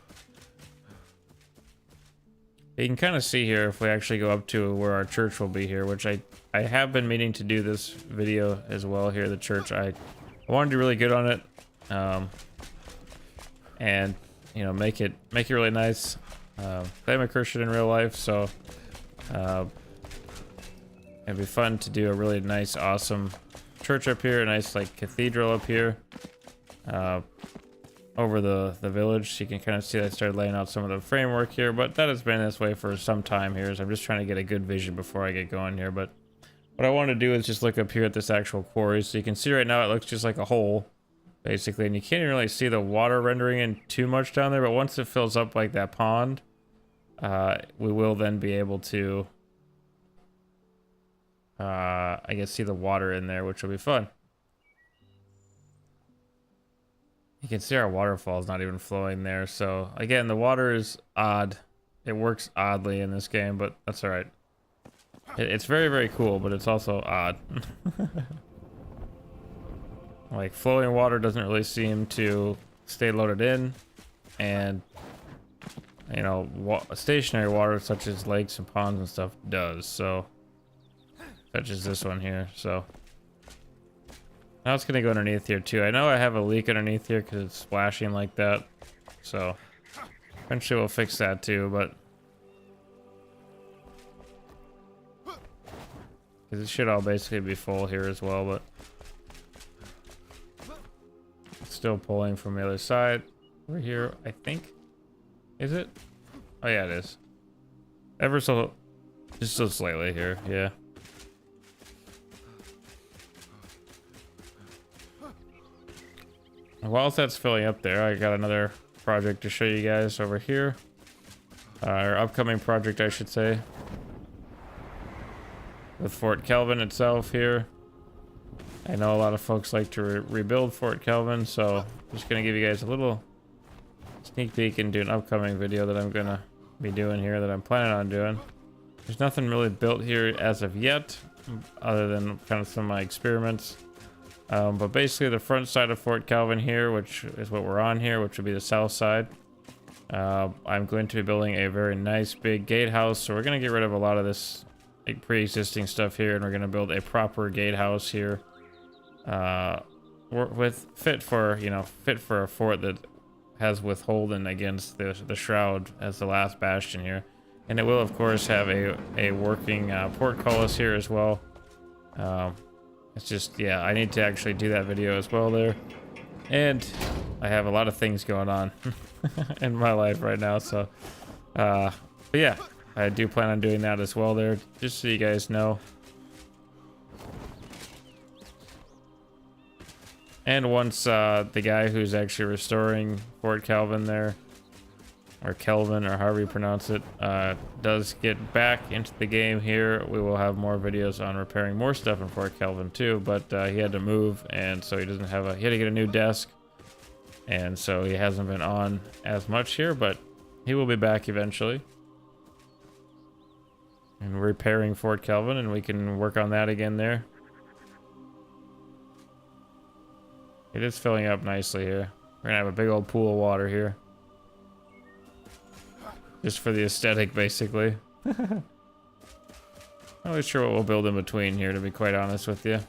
S1: You can kind of see here if we actually go up to where our church will be here, which I have been meaning to do this video as well here, the church. I want to do really good on it, and you know, make it really nice. I'm a Christian in real life, so it'd be fun to do a really nice, awesome church up here, a nice like cathedral up here. Over the village, so you can kind of see I started laying out some of the framework here, but that has been this way for some time here, so I'm just trying to get a good vision before I get going here. But what I want to do is just look up here at this actual quarry, so you can see right now it looks just like a hole basically, and you can't even really see the water rendering in too much down there, but once it fills up like that pond, we will then be able to I guess see the water in there, which will be fun. You can see our waterfall is not even flowing there. So again, the water is odd. It works oddly in this game, but that's all right. It's very, very cool, but it's also odd. Like flowing water doesn't really seem to stay loaded in, and you know, stationary water such as lakes and ponds and stuff does. So such as this one here. So now it's gonna go underneath here too. I know I have a leak underneath here because it's splashing like that. So eventually we'll fix that too, but because it should all basically be full here as well, but it's still pulling from the other side. Over here, I think. Is it? Oh yeah, it is. Ever so, just so slightly here, yeah. Whilst that's filling up there, I got another project to show you guys over here. Our upcoming project, I should say. With Fort Kelvin itself here. I know a lot of folks like to rebuild Fort Calvin, so I'm just gonna give you guys a little sneak peek into an upcoming video that I'm gonna be doing here, that I'm planning on doing. There's nothing really built here as of yet, other than kind of some of my experiments. But basically the front side of Fort Calvin here, which is what we're on here, which would be the south side, I'm going to be building a very nice big gatehouse. So we're going to get rid of a lot of this like pre-existing stuff here, and we're going to build a proper gatehouse here, fit for a fort that has withholden against the shroud as the last bastion here. And it will of course have a working portcullis here as well. It's just, yeah, I need to actually do that video as well there. And I have a lot of things going on in my life right now, so but yeah, I do plan on doing that as well there, just so you guys know. And once the guy who's actually restoring Fort Calvin there, or Kelvin, or however you pronounce it, does get back into the game here, we will have more videos on repairing more stuff in Fort Calvin too. But he had to move, and so he doesn't have he had to get a new desk, and so he hasn't been on as much here, but he will be back eventually and repairing Fort Calvin, and we can work on that again there. It is filling up nicely here. We're gonna have a big old pool of water here, just for the aesthetic, basically. Not really sure what we'll build in between here, to be quite honest with you.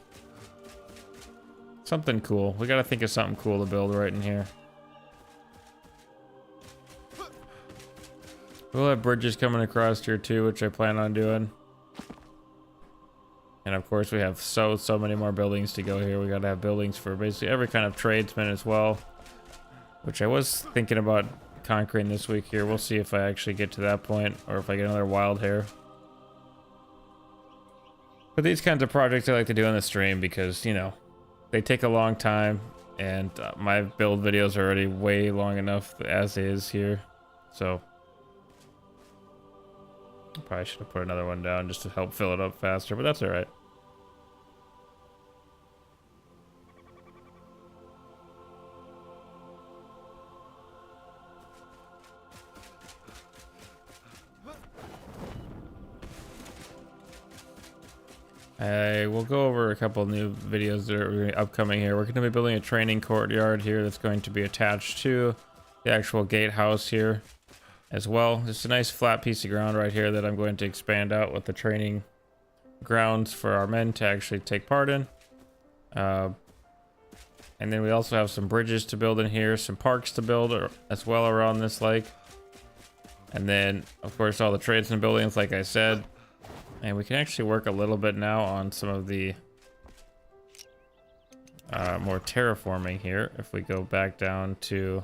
S1: Something cool. We gotta think of something cool to build right in here. We'll have bridges coming across here too, which I plan on doing. And of course we have so many more buildings to go here. We gotta have buildings for basically every kind of tradesman as well, which I was thinking about conquering this week here. We'll see if I actually get to that point, or if I get another wild hair. But these kinds of projects I like to do on the stream because, you know, they take a long time, and my build videos are already way long enough as is here. So I probably should have put another one down just to help fill it up faster, but that's all right. I will go over a couple of new videos that are upcoming here. We're going to be building a training courtyard here that's going to be attached to the actual gatehouse here as well. Just a nice flat piece of ground right here that I'm going to expand out with the training grounds for our men to actually take part in. And then we also have some bridges to build in here, some parks to build as well around this lake. And then, of course, all the trades and buildings, like I said. And we can actually work a little bit now on some of the more terraforming here. If we go back down to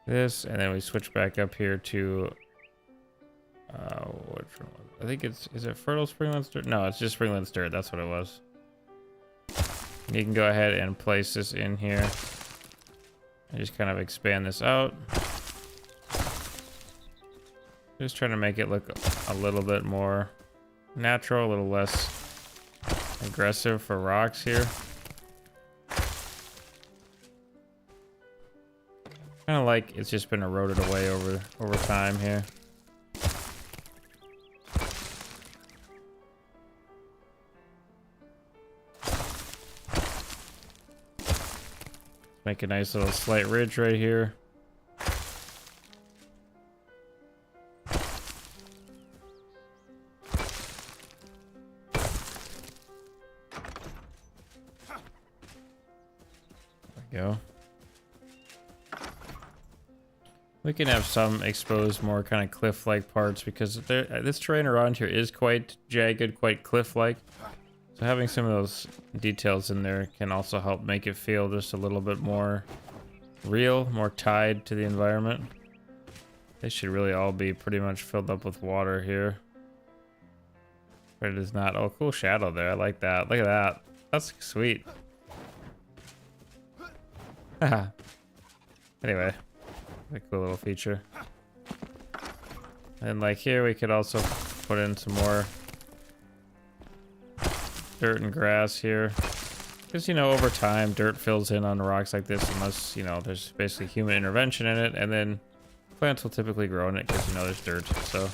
S1: this, and then we switch back up here to I think is it fertile springlands dirt? No, it's just springlands dirt. That's what it was. You can go ahead and place this in here and just kind of expand this out. Just trying to make it look a little bit more natural, a little less aggressive for rocks here. Kind of like it's just been eroded away over time here. Make a nice little slight ridge right here. Go. We can have some exposed more kind of cliff-like parts because this terrain around here is quite jagged, quite cliff-like. So having some of those details in there can also help make it feel just a little bit more real, more tied to the environment. They should really all be pretty much filled up with water here. But it is not. Oh, cool shadow there. I like that. Look at that. That's sweet. Anyway, a cool little feature. And like here, we could also put in some more dirt and grass here. Because, you know, over time, dirt fills in on rocks like this unless, you know, there's basically human intervention in it, and then plants will typically grow in it because, you know, there's dirt, so.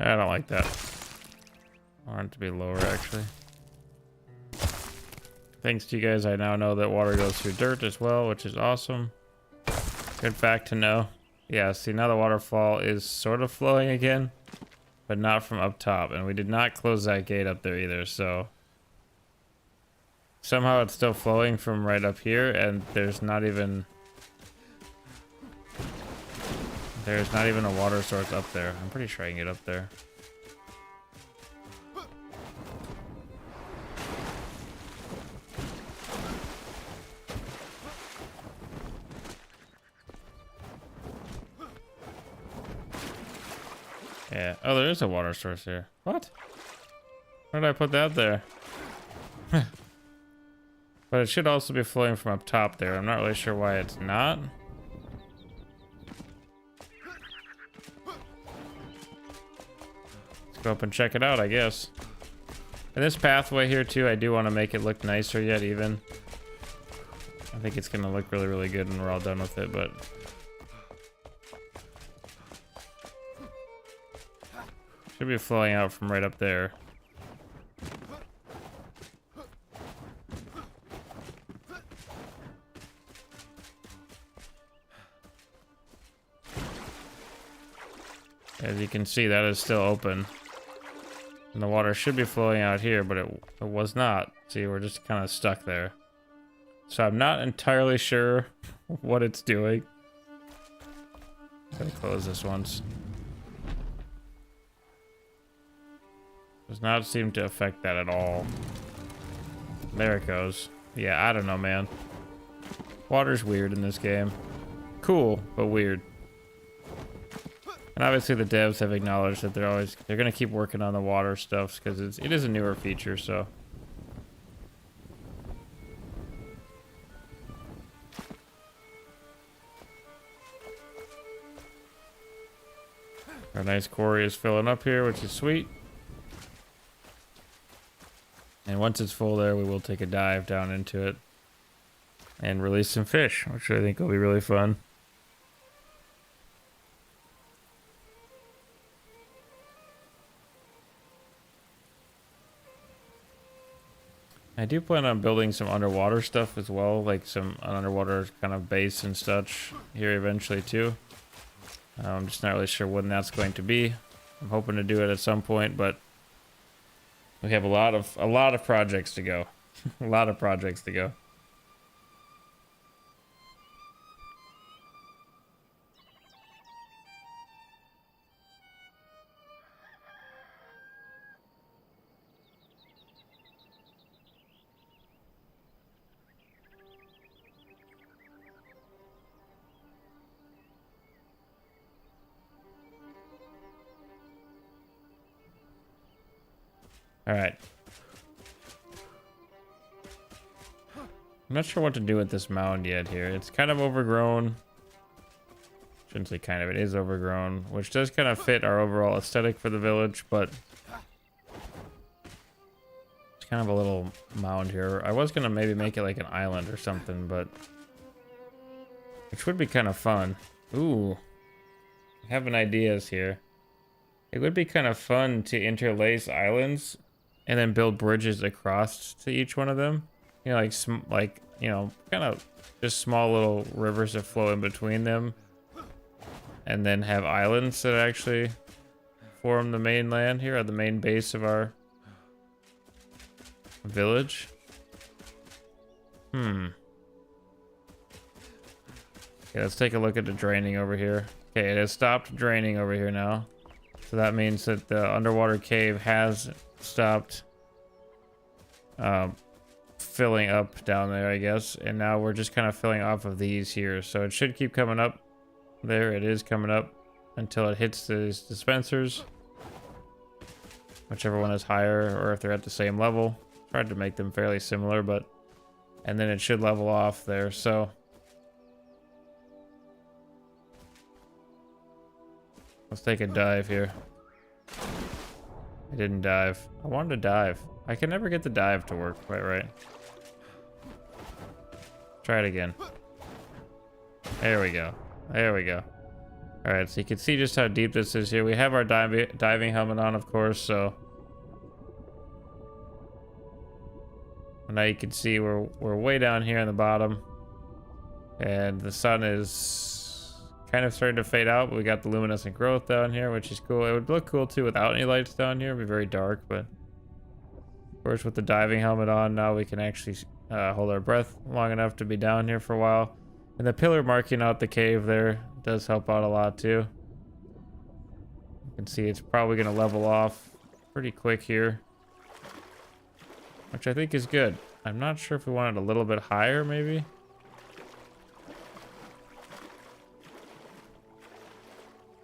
S1: I don't like that. I want it to be lower, actually. Thanks to you guys, I now know that water goes through dirt as well, which is awesome. Good fact to know. Yeah, see, now the waterfall is sort of flowing again, but not from up top. And we did not close that gate up there either, so... Somehow it's still flowing from right up here, and there's not even a water source up there. I'm pretty sure I can get up there. Yeah. Oh, there is a water source here. What? Where did I put that there? But it should also be flowing from up top there. I'm not really sure why it's not. Let's go up and check it out, I guess. And this pathway here too, I do want to make it look nicer yet even. I think it's gonna look really, really good when we're all done with it, but... Should be flowing out from right up there. As you can see, that is still open. And the water should be flowing out here, but it was not. See, we're just kind of stuck there. So I'm not entirely sure what it's doing. I'm gonna close this once. Does not seem to affect that at all. There it goes. Yeah, I don't know, man. Water's weird in this game. Cool, but weird. And obviously the devs have acknowledged that they're gonna keep working on the water stuff because it is a newer feature, so. Our nice quarry is filling up here, which is sweet. And once it's full there, we will take a dive down into it and release some fish, which I think will be really fun. I do plan on building some underwater stuff as well, like an underwater kind of base and such here eventually too. I'm just not really sure when that's going to be. I'm hoping to do it at some point, but we have a lot of projects to go. A lot of projects to go. All right. I'm not sure what to do with this mound yet here. It's kind of overgrown. Shouldn't say kind of, it is overgrown, which does kind of fit our overall aesthetic for the village, but it's kind of a little mound here. I was gonna maybe make it like an island or something, but which would be kind of fun. Ooh, having ideas here. It would be kind of fun to interlace islands and then build bridges across to each one of them. You know, like you know, kind of just small little rivers that flow in between them. And then have islands that actually form the mainland here, or the main base of our village. Okay, let's take a look at the draining over here. Okay, it has stopped draining over here now. So that means that the underwater cave has stopped filling up down there, I guess. And now we're just kind of filling off of these here. So it should keep coming up. There it is coming up until it hits these dispensers. Whichever one is higher, or if they're at the same level. Tried to make them fairly similar, but... And then it should level off there, so... Let's take a dive here. I didn't dive. I wanted to dive. I can never get the dive to work quite right. Try it again. There we go. There we go. Alright, so you can see just how deep this is here. We have our diving helmet on, of course, so... And now you can see we're way down here in the bottom. And the sun is kind of starting to fade out, but we got the luminescent growth down here, which is cool. It would look cool too without any lights down here. It'd be very dark, but... Of course, with the diving helmet on, now we can actually hold our breath long enough to be down here for a while. And the pillar marking out the cave there does help out a lot too. You can see it's probably going to level off pretty quick here, which I think is good. I'm not sure if we want it a little bit higher, maybe.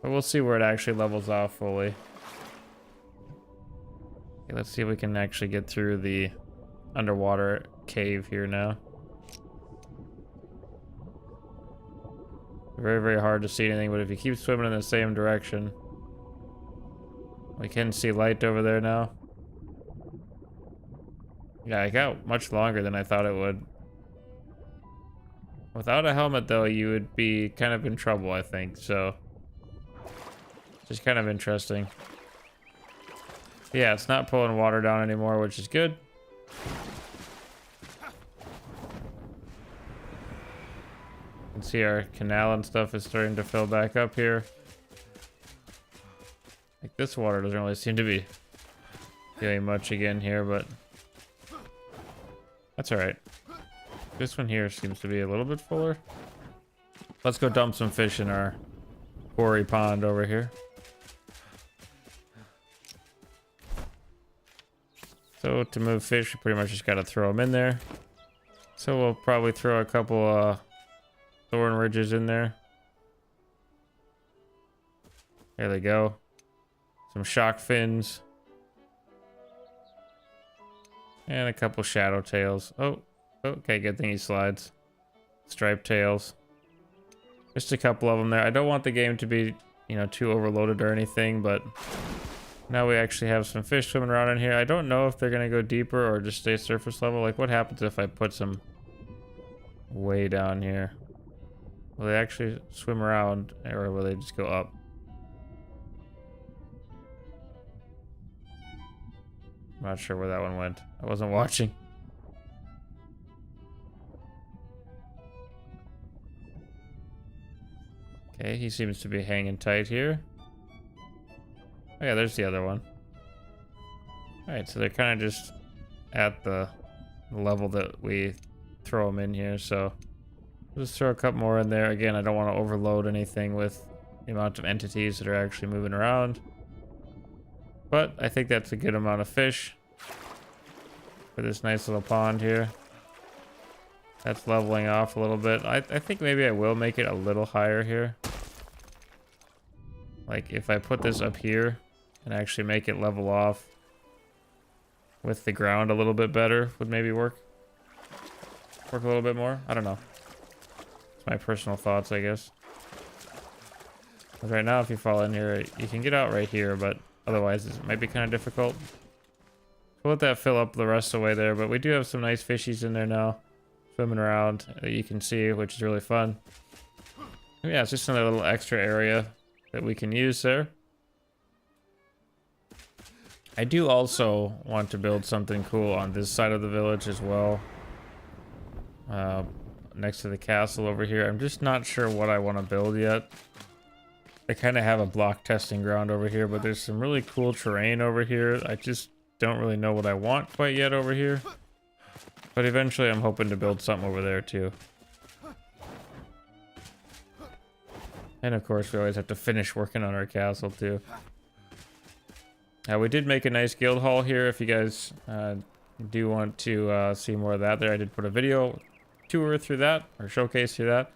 S1: But we'll see where it actually levels off fully. Okay, let's see if we can actually get through the underwater cave here now. Very, very hard to see anything, but if you keep swimming in the same direction, we can see light over there now. Yeah, it got much longer than I thought it would. Without a helmet, though, you would be kind of in trouble, I think, so... Just kind of interesting. Yeah, it's not pulling water down anymore, which is good. You can see our canal and stuff is starting to fill back up here. Like, this water doesn't really seem to be doing much again here, but that's all right. This one here seems to be a little bit fuller. Let's go dump some fish in our quarry pond over here. So to move fish, we pretty much just got to throw them in there. So we'll probably throw a couple thorn ridges in there. There they go. Some shock fins. And a couple shadow tails. Oh, okay, good thing he slides. Striped tails. Just a couple of them there. I don't want the game to be, you know, too overloaded or anything, but now we actually have some fish swimming around in here. I don't know if they're going to go deeper or just stay surface level. Like, what happens if I put some way down here? Will they actually swim around, or will they just go up? I'm not sure where that one went. I wasn't watching. Okay, he seems to be hanging tight here. Oh yeah, there's the other one. Alright, so they're kind of just at the level that we throw them in here, so just throw a couple more in there. Again, I don't want to overload anything with the amount of entities that are actually moving around. But I think that's a good amount of fish for this nice little pond here. That's leveling off a little bit. I think maybe I will make it a little higher here. Like if I put this up here and actually make it level off with the ground a little bit better, would maybe work a little bit more. I don't know. It's my personal thoughts, I guess. But right now, if you fall in here, you can get out right here, but otherwise it might be kind of difficult. We'll let that fill up the rest of the way there, but we do have some nice fishies in there now, swimming around that you can see, which is really fun. Yeah, it's just another little extra area that we can use there. I do also want to build something cool on this side of the village as well. Next to the castle over here. I'm just not sure what I want to build yet. I kind of have a block testing ground over here, but there's some really cool terrain over here. I just don't really know what I want quite yet over here. But eventually I'm hoping to build something over there too. And of course, we always have to finish working on our castle too. We did make a nice guild hall here. If you guys do want to see more of that there, I did put a video tour through that, or showcase through that.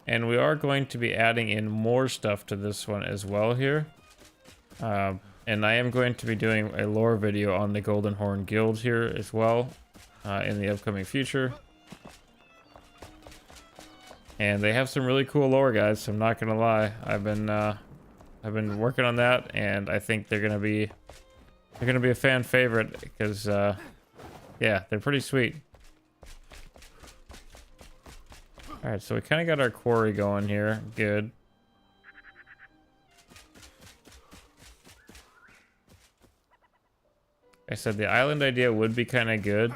S1: And we are going to be adding in more stuff to this one as well here. And I am going to be doing a lore video on the Golden Horn Guild here as well in the upcoming future. And they have some really cool lore, guys. So I'm not gonna lie. I've been working on that, and I think they're gonna be a fan favorite because yeah, they're pretty sweet. All right, so we kind of got our quarry going here. Good. I said the island idea would be kind of good.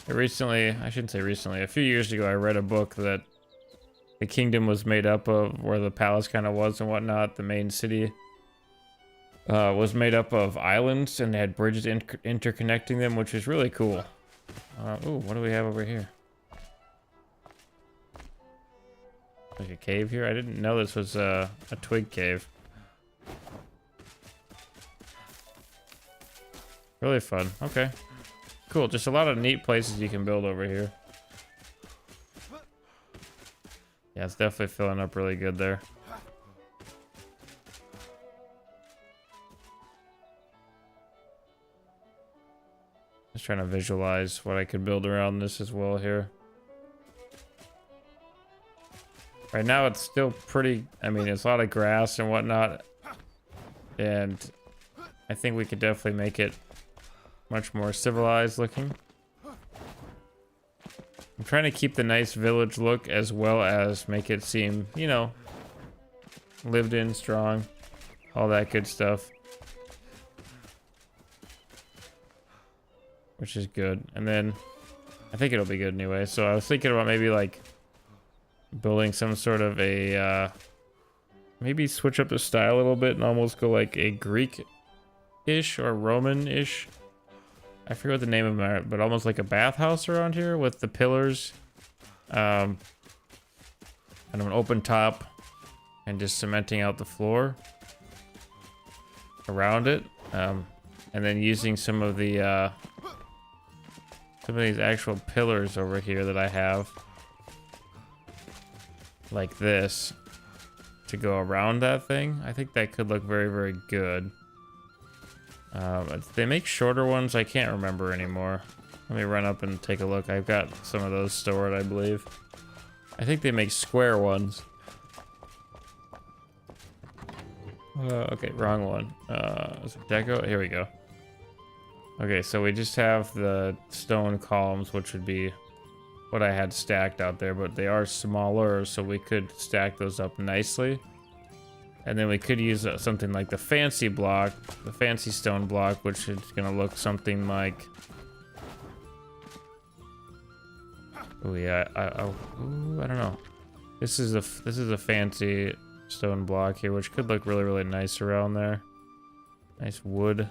S1: Recently, I shouldn't say recently, a few years ago, I read a book that the kingdom was made up of, where the palace kind of was and whatnot. The main city was made up of islands, and they had bridges interconnecting them, which is really cool. Ooh, what do we have over here? Like a cave here? I didn't know this was a twig cave. Really fun. Okay. Cool. Just a lot of neat places you can build over here. Yeah, it's definitely filling up really good there. Just trying to visualize what I could build around this as well here. Right now it's still pretty, I mean, it's a lot of grass and whatnot. And I think we could definitely make it much more civilized looking. I'm trying to keep the nice village look as well as make it seem, you know, lived in, strong, all that good stuff. Which is good. And then I think it'll be good anyway. So I was thinking about maybe like building some sort of a maybe switch up the style a little bit and almost go like a Greek-ish or Roman-ish. I forget what the name of them are, but almost like a bathhouse around here with the pillars, and an open top, and just cementing out the floor around it, and then using some of these actual pillars over here that I have, like this, to go around that thing. I think that could look very, very good. They make shorter ones. I can't remember anymore. Let me run up and take a look. I've got some of those stored, I believe. I think they make square ones. Okay, wrong one. Is it deco? Here we go. Okay, so we just have the stone columns, which would be what I had stacked out there, but they are smaller, so we could stack those up nicely. And then we could use something like the fancy block, the fancy stone block, which is gonna look something like. Oh yeah, ooh, I don't know. This is a fancy stone block here, which could look really, really nice around there. Nice wood.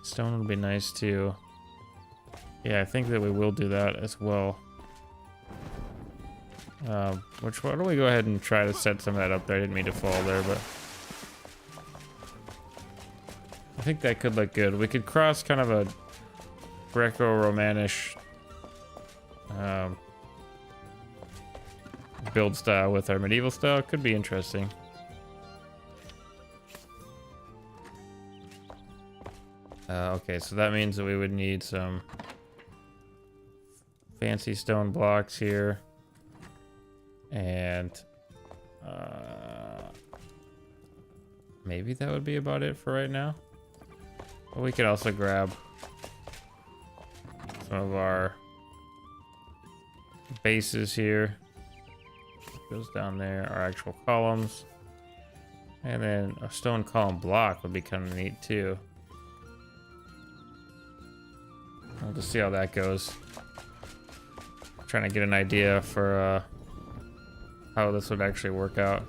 S1: Stone would be nice too. Yeah, I think that we will do that as well. Why don't we go ahead and try to set some of that up there? I didn't mean to fall there, but I think that could look good. We could cross kind of a Greco-Romanish build style with our medieval style. It could be interesting. Okay, so that means that we would need some fancy stone blocks here. And maybe that would be about it for right now. But we could also grab some of our bases here. Goes down there, our actual columns. And then a stone column block would be kind of neat too. We'll just see how that goes. Trying to get an idea for how this would actually work out.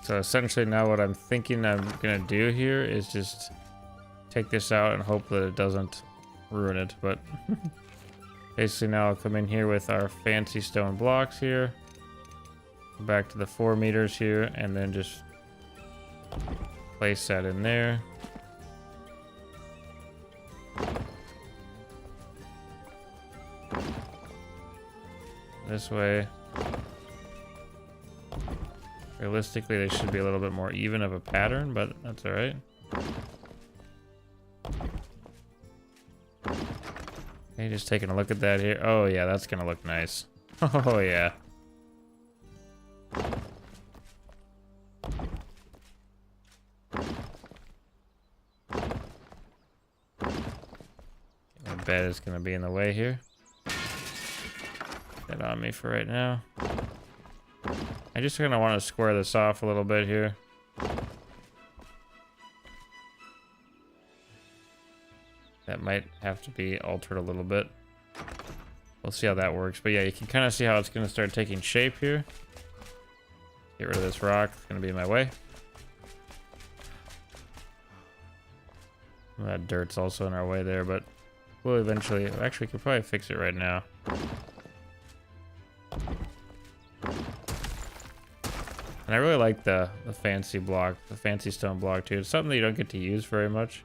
S1: So essentially now what I'm thinking I'm gonna do here is just take this out and hope that it doesn't ruin it, but Basically now I'll come in here with our fancy stone blocks here. Back to the 4 meters here, and then just place that in there. This way. Realistically, they should be a little bit more even of a pattern, but that's all right. Okay, just taking a look at that here. Oh yeah, that's gonna look nice. Oh yeah. My bed is gonna be in the way here. Get on me for right now. I just kind of want to square this off a little bit here. That might have to be altered a little bit. We'll see how that works. But yeah, you can kind of see how it's going to start taking shape here. Get rid of this rock. It's going to be in my way. That dirt's also in our way there, but we'll eventually... Actually, we could probably fix it right now. And I really like the fancy block, the fancy stone block too. It's something that you don't get to use very much.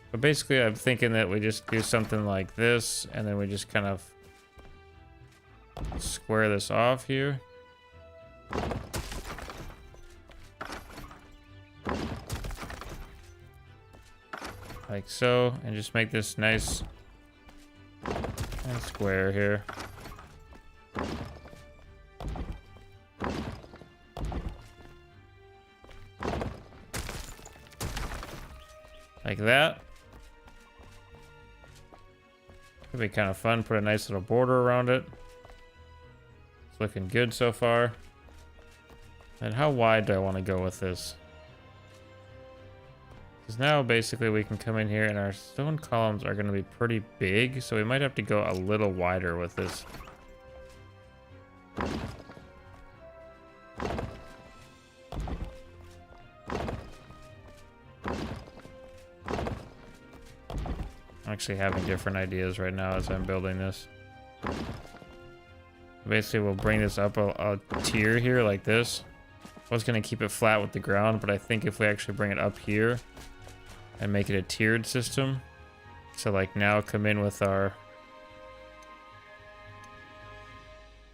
S1: But basically I'm thinking that we just do something like this, and then we just kind of square this off here. Like so, and just make this nice and square here. Like that. Could be kind of fun. Put a nice little border around it. It's looking good so far. And how wide do I want to go with this? Because now basically we can come in here and our stone columns are going to be pretty big. So we might have to go a little wider with this. I'm actually having different ideas right now as I'm building this. Basically, we'll bring this up a tier here like this. I was going to keep it flat with the ground, but I think if we actually bring it up here and make it a tiered system, so like now come in with our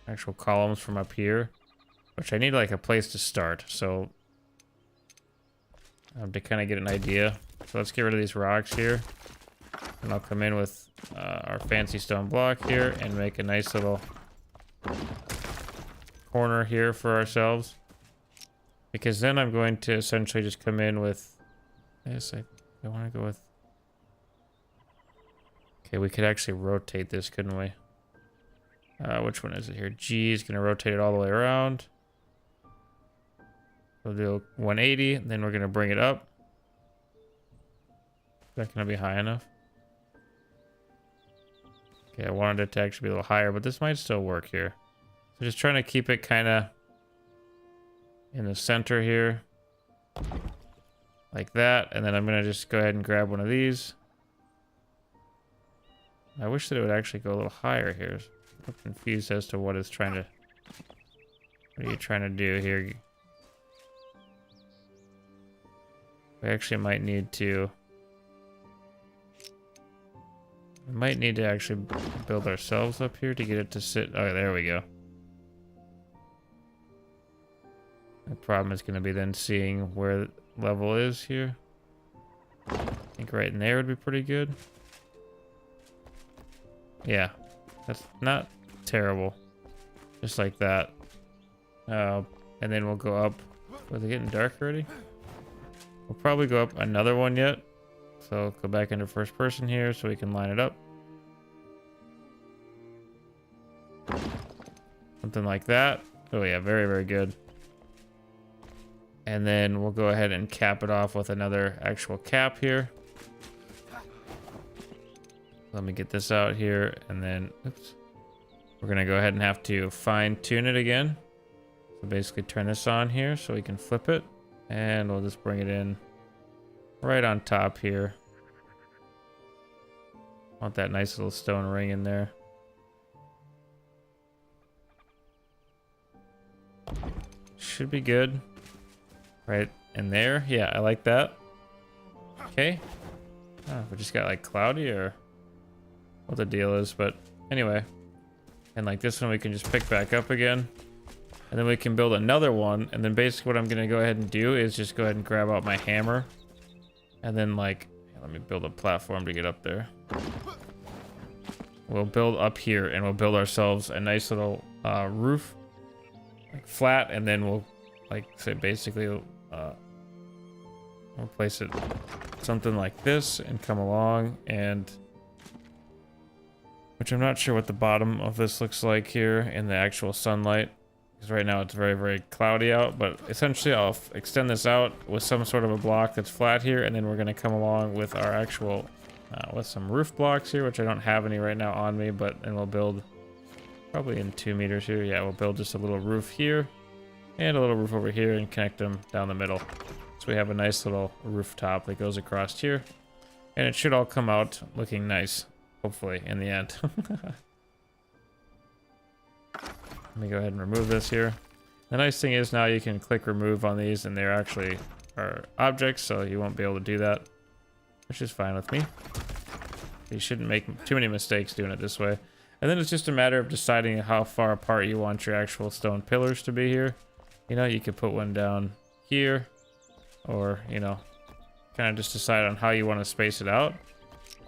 S1: actual columns from up here, which I need like a place to start. So to kind of get an idea. So let's get rid of these rocks here. And I'll come in with our fancy stone block here and make a nice little corner here for ourselves. Because then I'm going to essentially just come in with this. I want to go with... Okay, we could actually rotate this, couldn't we? Which one is it here? G is going to rotate it all the way around. We'll do 180, then we're going to bring it up. Is that going to be high enough? Okay, I wanted it to actually be a little higher, but this might still work here. So just trying to keep it kind of in the center here. Like that. And then I'm going to just go ahead and grab one of these. I wish that it would actually go a little higher here. I'm confused as to what it's trying to... What are you trying to do here? We actually might need to... We might need to actually build ourselves up here to get it to sit. Oh, there we go. The problem is going to be then seeing where level is here. I think right in there would be pretty good. Yeah, that's not terrible. Just like that. And then we'll go up. Was it getting dark already? We'll probably go up another one yet. So go back into first person here so we can line it up. Something like that. Oh yeah, very, very good. And then we'll go ahead and cap it off with another actual cap here. Let me get this out here and then, oops. We're gonna go ahead and have to fine tune it again. So basically turn this on here so we can flip it. And we'll just bring it in right on top here. Want that nice little stone ring in there. Should be good. Right in there. Yeah, I like that. Okay. We just got like cloudy or what the deal is, but anyway. And like this one we can just pick back up again. And then we can build another one. And then basically what I'm going to go ahead and do is just go ahead and grab out my hammer. And then like, let me build a platform to get up there. We'll build up here and we'll build ourselves a nice little roof. Like flat, and then we'll like say basically we'll place it something like this and come along, and which I'm not sure what the bottom of this looks like here in the actual sunlight, because right now it's very, very cloudy out. But essentially I'll extend this out with some sort of a block that's flat here, and then we're going to come along with our actual with some roof blocks here, which I don't have any right now on me, but and we'll build probably in 2 meters here. Yeah, we'll build just a little roof here and a little roof over here and connect them down the middle. So we have a nice little rooftop that goes across here, and it should all come out looking nice, hopefully, in the end. Let me go ahead and remove this here. The nice thing is now you can click remove on these, and they're actually are objects, so you won't be able to do that, which is fine with me. You shouldn't make too many mistakes doing it this way. And then it's just a matter of deciding how far apart you want your actual stone pillars to be here. You know, you could put one down here, or, you know, kind of just decide on how you want to space it out.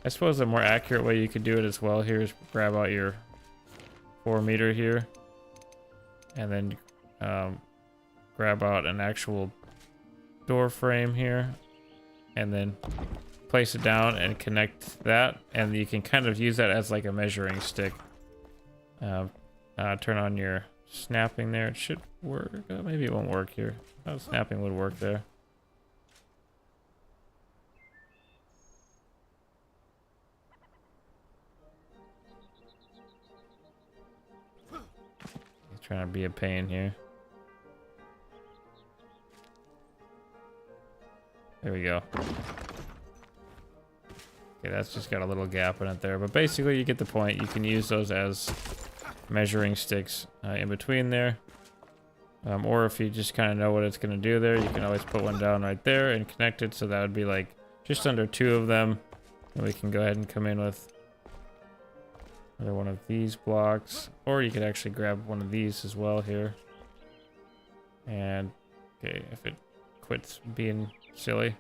S1: I suppose the more accurate way you could do it as well here is grab out your 4 meter here, and then grab out an actual door frame here, and then place it down and connect that, and you can kind of use that as like a measuring stick. Turn on your snapping there. It should work. Maybe it won't work here. Oh, snapping would work there. He's trying to be a pain here. There we go. Okay, that's just got a little gap in it there, but basically you get the point. You can use those as measuring sticks in between there, or if you just kind of know what it's going to do there, you can always put one down right there and connect it, so that would be like just under 2 of them. And we can go ahead and come in with another one of these blocks, or you could actually grab one of these as well here. And okay, if it quits being silly.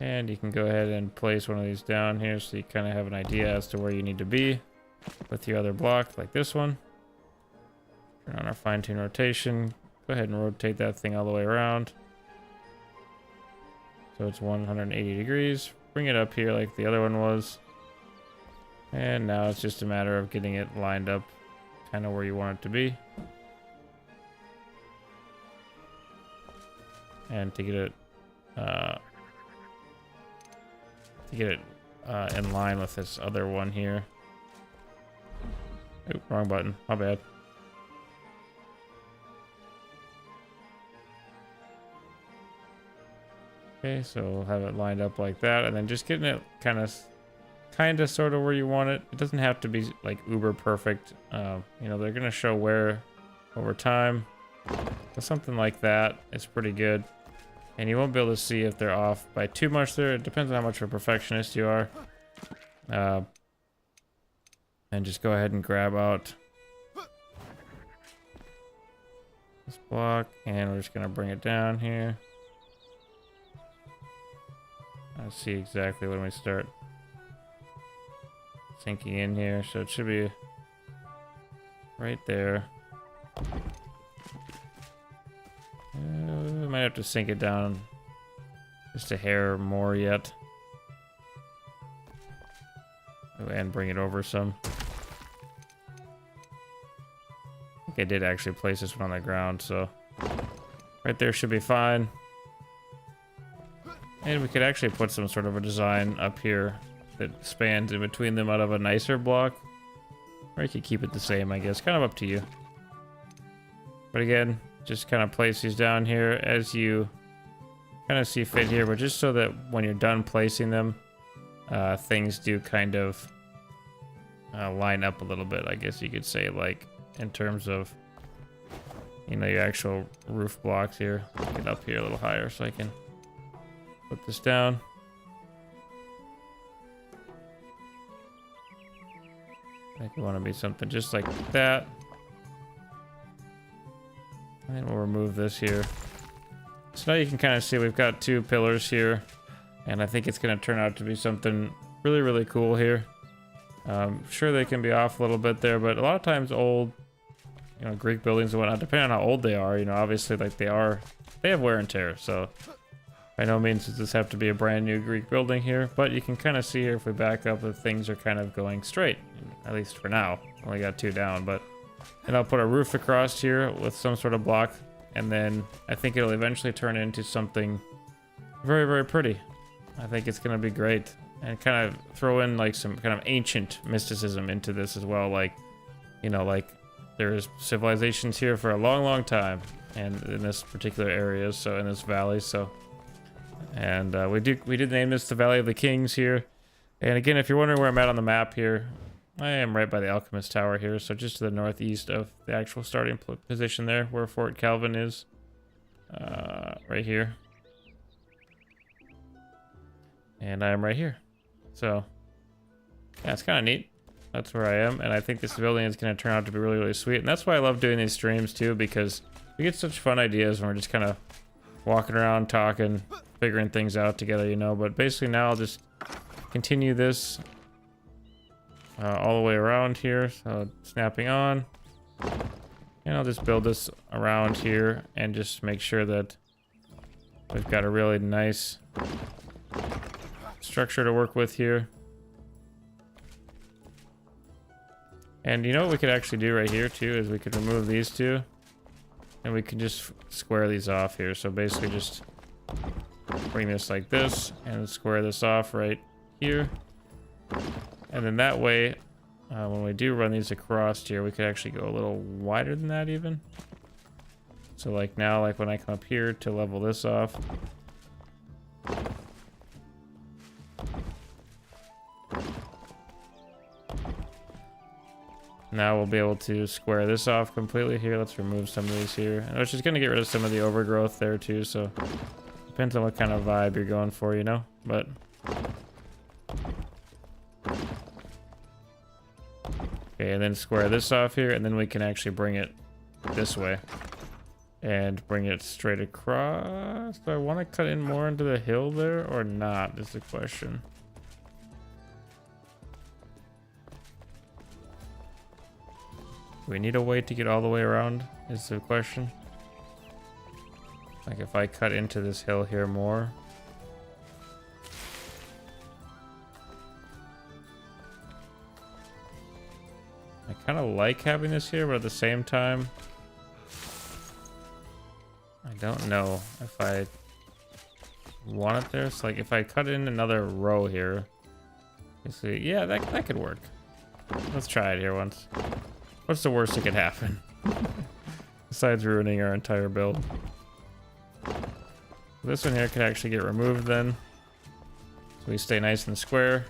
S1: And you can go ahead and place one of these down here, so you kind of have an idea as to where you need to be with your other block, like this one. Turn on our fine-tune rotation. Go ahead and rotate that thing all the way around, so it's 180 degrees. Bring it up here like the other one was. And now it's just a matter of getting it lined up kind of where you want it to be. And to get it in line with this other one here. Oop, wrong button. My bad. Okay, so we'll have it lined up like that, and then just getting it kind of sort of where you want it. It doesn't have to be like uber perfect. You know, they're gonna show wear over time, but something like that is pretty good. And you won't be able to see if they're off by too much there. It depends on how much of a perfectionist you are. And just go ahead and grab out this block, and we're just gonna bring it down here. I see exactly when we start sinking in here, so it should be right there. We might have to sink it down just a hair more yet. And bring it over some. I think I did actually place this one on the ground, so right there should be fine. And we could actually put some sort of a design up here that spans in between them out of a nicer block. Or you could keep it the same, I guess. Kind of up to you. But again, just kind of place these down here as you kind of see fit here, but just so that when you're done placing them, things do kind of line up a little bit, I guess you could say, like in terms of, you know, your actual roof blocks here. Get up here a little higher so I can put this down. I think we want to be something just like that. And we'll remove this here. So now you can kind of see we've got 2 pillars here. And I think it's going to turn out to be something really, really cool here. Sure, they can be off a little bit there, but a lot of times old, you know, Greek buildings and whatnot, depending on how old they are, you know, obviously, like they have wear and tear. So by no means does this have to be a brand new Greek building here, but you can kind of see here if we back up that things are kind of going straight, at least for now. Only got 2 down, but and I'll put a roof across here with some sort of block, and then I think it'll eventually turn into something very, very pretty. I think it's gonna be great, and kind of throw in like some kind of ancient mysticism into this as well. Like, you know, like there's civilizations here for a long, long time, and in this particular area, so in this valley, so. And we did name this the Valley of the Kings here. And again, if you're wondering where I'm at on the map here, I am right by the Alchemist Tower here, so just to the northeast of the actual starting position there, where Fort Calvin is, right here. And I am right here. So, yeah, it's kind of neat. That's where I am, and I think this building is going to turn out to be really, really sweet. And that's why I love doing these streams, too, because we get such fun ideas when we're just kind of walking around, talking, figuring things out together, you know. But basically now I'll just continue this all the way around here. So, snapping on. And I'll just build this around here and just make sure that we've got a really nice structure to work with here. And you know what we could actually do right here too is we could remove these 2 and we can just square these off here. So basically just bring this like this and square this off right here. And then that way, when we do run these across here, we could actually go a little wider than that even. So like now, like when I come up here to level this off, now we'll be able to square this off completely here. Let's remove some of these here. And which is going to get rid of some of the overgrowth there too. So depends on what kind of vibe you're going for, you know. But okay, and then square this off here, and then we can actually bring it this way and bring it straight across. Do I want to cut in more into the hill there or not is the question. Do we need a way to get all the way around is the question. Like if I cut into this hill here more. I kind of like having this here, but at the same time, I don't know if I want it there. So like if I cut in another row here, you see, yeah, that could work. Let's try it here once. What's the worst that could happen? Besides ruining our entire build. This one here could actually get removed then. So we stay nice and square.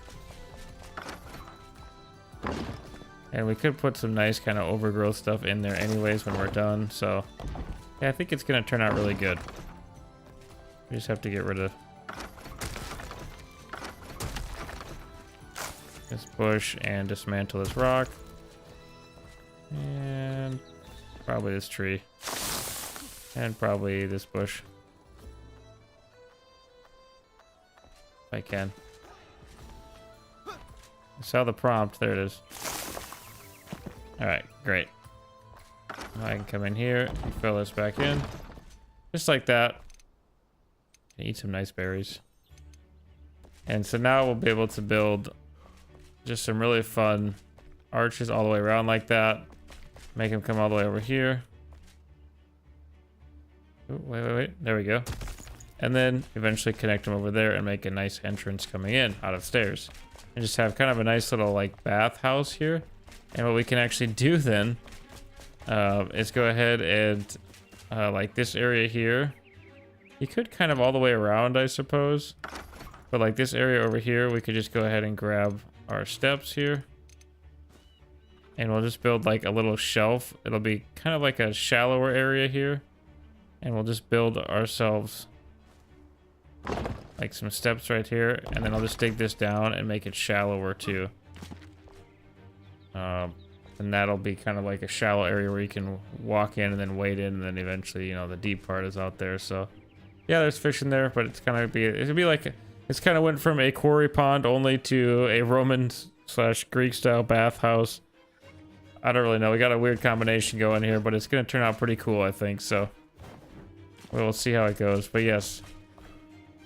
S1: And we could put some nice kind of overgrowth stuff in there anyways when we're done. So yeah, I think it's going to turn out really good. We just have to get rid of this bush and dismantle this rock. And probably this tree. And probably this bush. If I can. I saw the prompt. There it is. Alright, great. I can come in here and fill this back in. Just like that. Eat some nice berries. And so now we'll be able to build just some really fun arches all the way around like that. Make them come all the way over here. Ooh, wait. There we go. And then eventually connect them over there and make a nice entrance coming in out of stairs. And just have kind of a nice little like bathhouse here. And what we can actually do then is go ahead and like this area here. You could kind of all the way around, I suppose. But like this area over here, we could just go ahead and grab our steps here. and we'll just build like a little shelf. It'll be kind of like a shallower area here, and we'll just build ourselves like some steps right here, and then I'll just dig this down and make it shallower too. And that'll be kind of like a shallow area where you can walk in and then wade in, and then eventually, you know, the deep part is out there. So yeah, there's fish in there, but it's kind of it'd be like, it's kind of went from a quarry pond only to a Roman / Greek style bathhouse. I don't really know. We got a weird combination going here, but it's gonna turn out pretty cool, I think. So we'll see how it goes. But yes.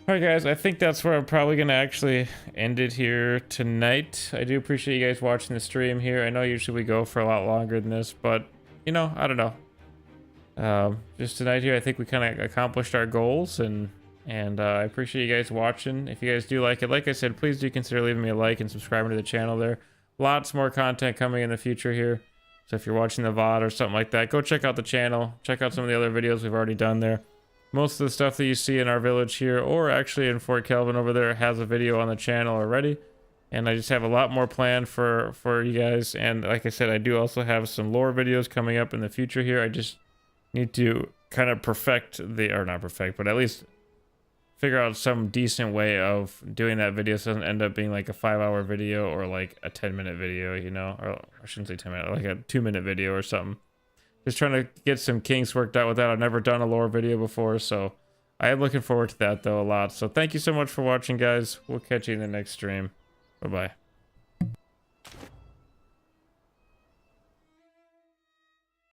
S1: Alright guys, I think that's where I'm probably going to actually end it here tonight. I do appreciate you guys watching the stream here. I know usually we go for a lot longer than this, but, you know, I don't know. Just tonight here, I think we kind of accomplished our goals, and I appreciate you guys watching. If you guys do like it, like I said, please do consider leaving me a like and subscribing to the channel there. Lots more content coming in the future here. So if you're watching the VOD or something like that, go check out the channel. Check out some of the other videos we've already done there. Most of the stuff that you see in our village here, or actually in Fort Kelvin over there, has a video on the channel already. And I just have a lot more planned for you guys. And like I said, I do also have some lore videos coming up in the future here. I just need to kind of perfect or not perfect, but at least figure out some decent way of doing that video so it doesn't end up being like a 5-hour video or like a 10-minute video, you know? Or I shouldn't say 10 minutes, like a 2-minute video or something. Just trying to get some kinks worked out with that. I've never done a lore video before, so I am looking forward to that, though, a lot. So thank you so much for watching, guys. We'll catch you in the next stream. Bye-bye.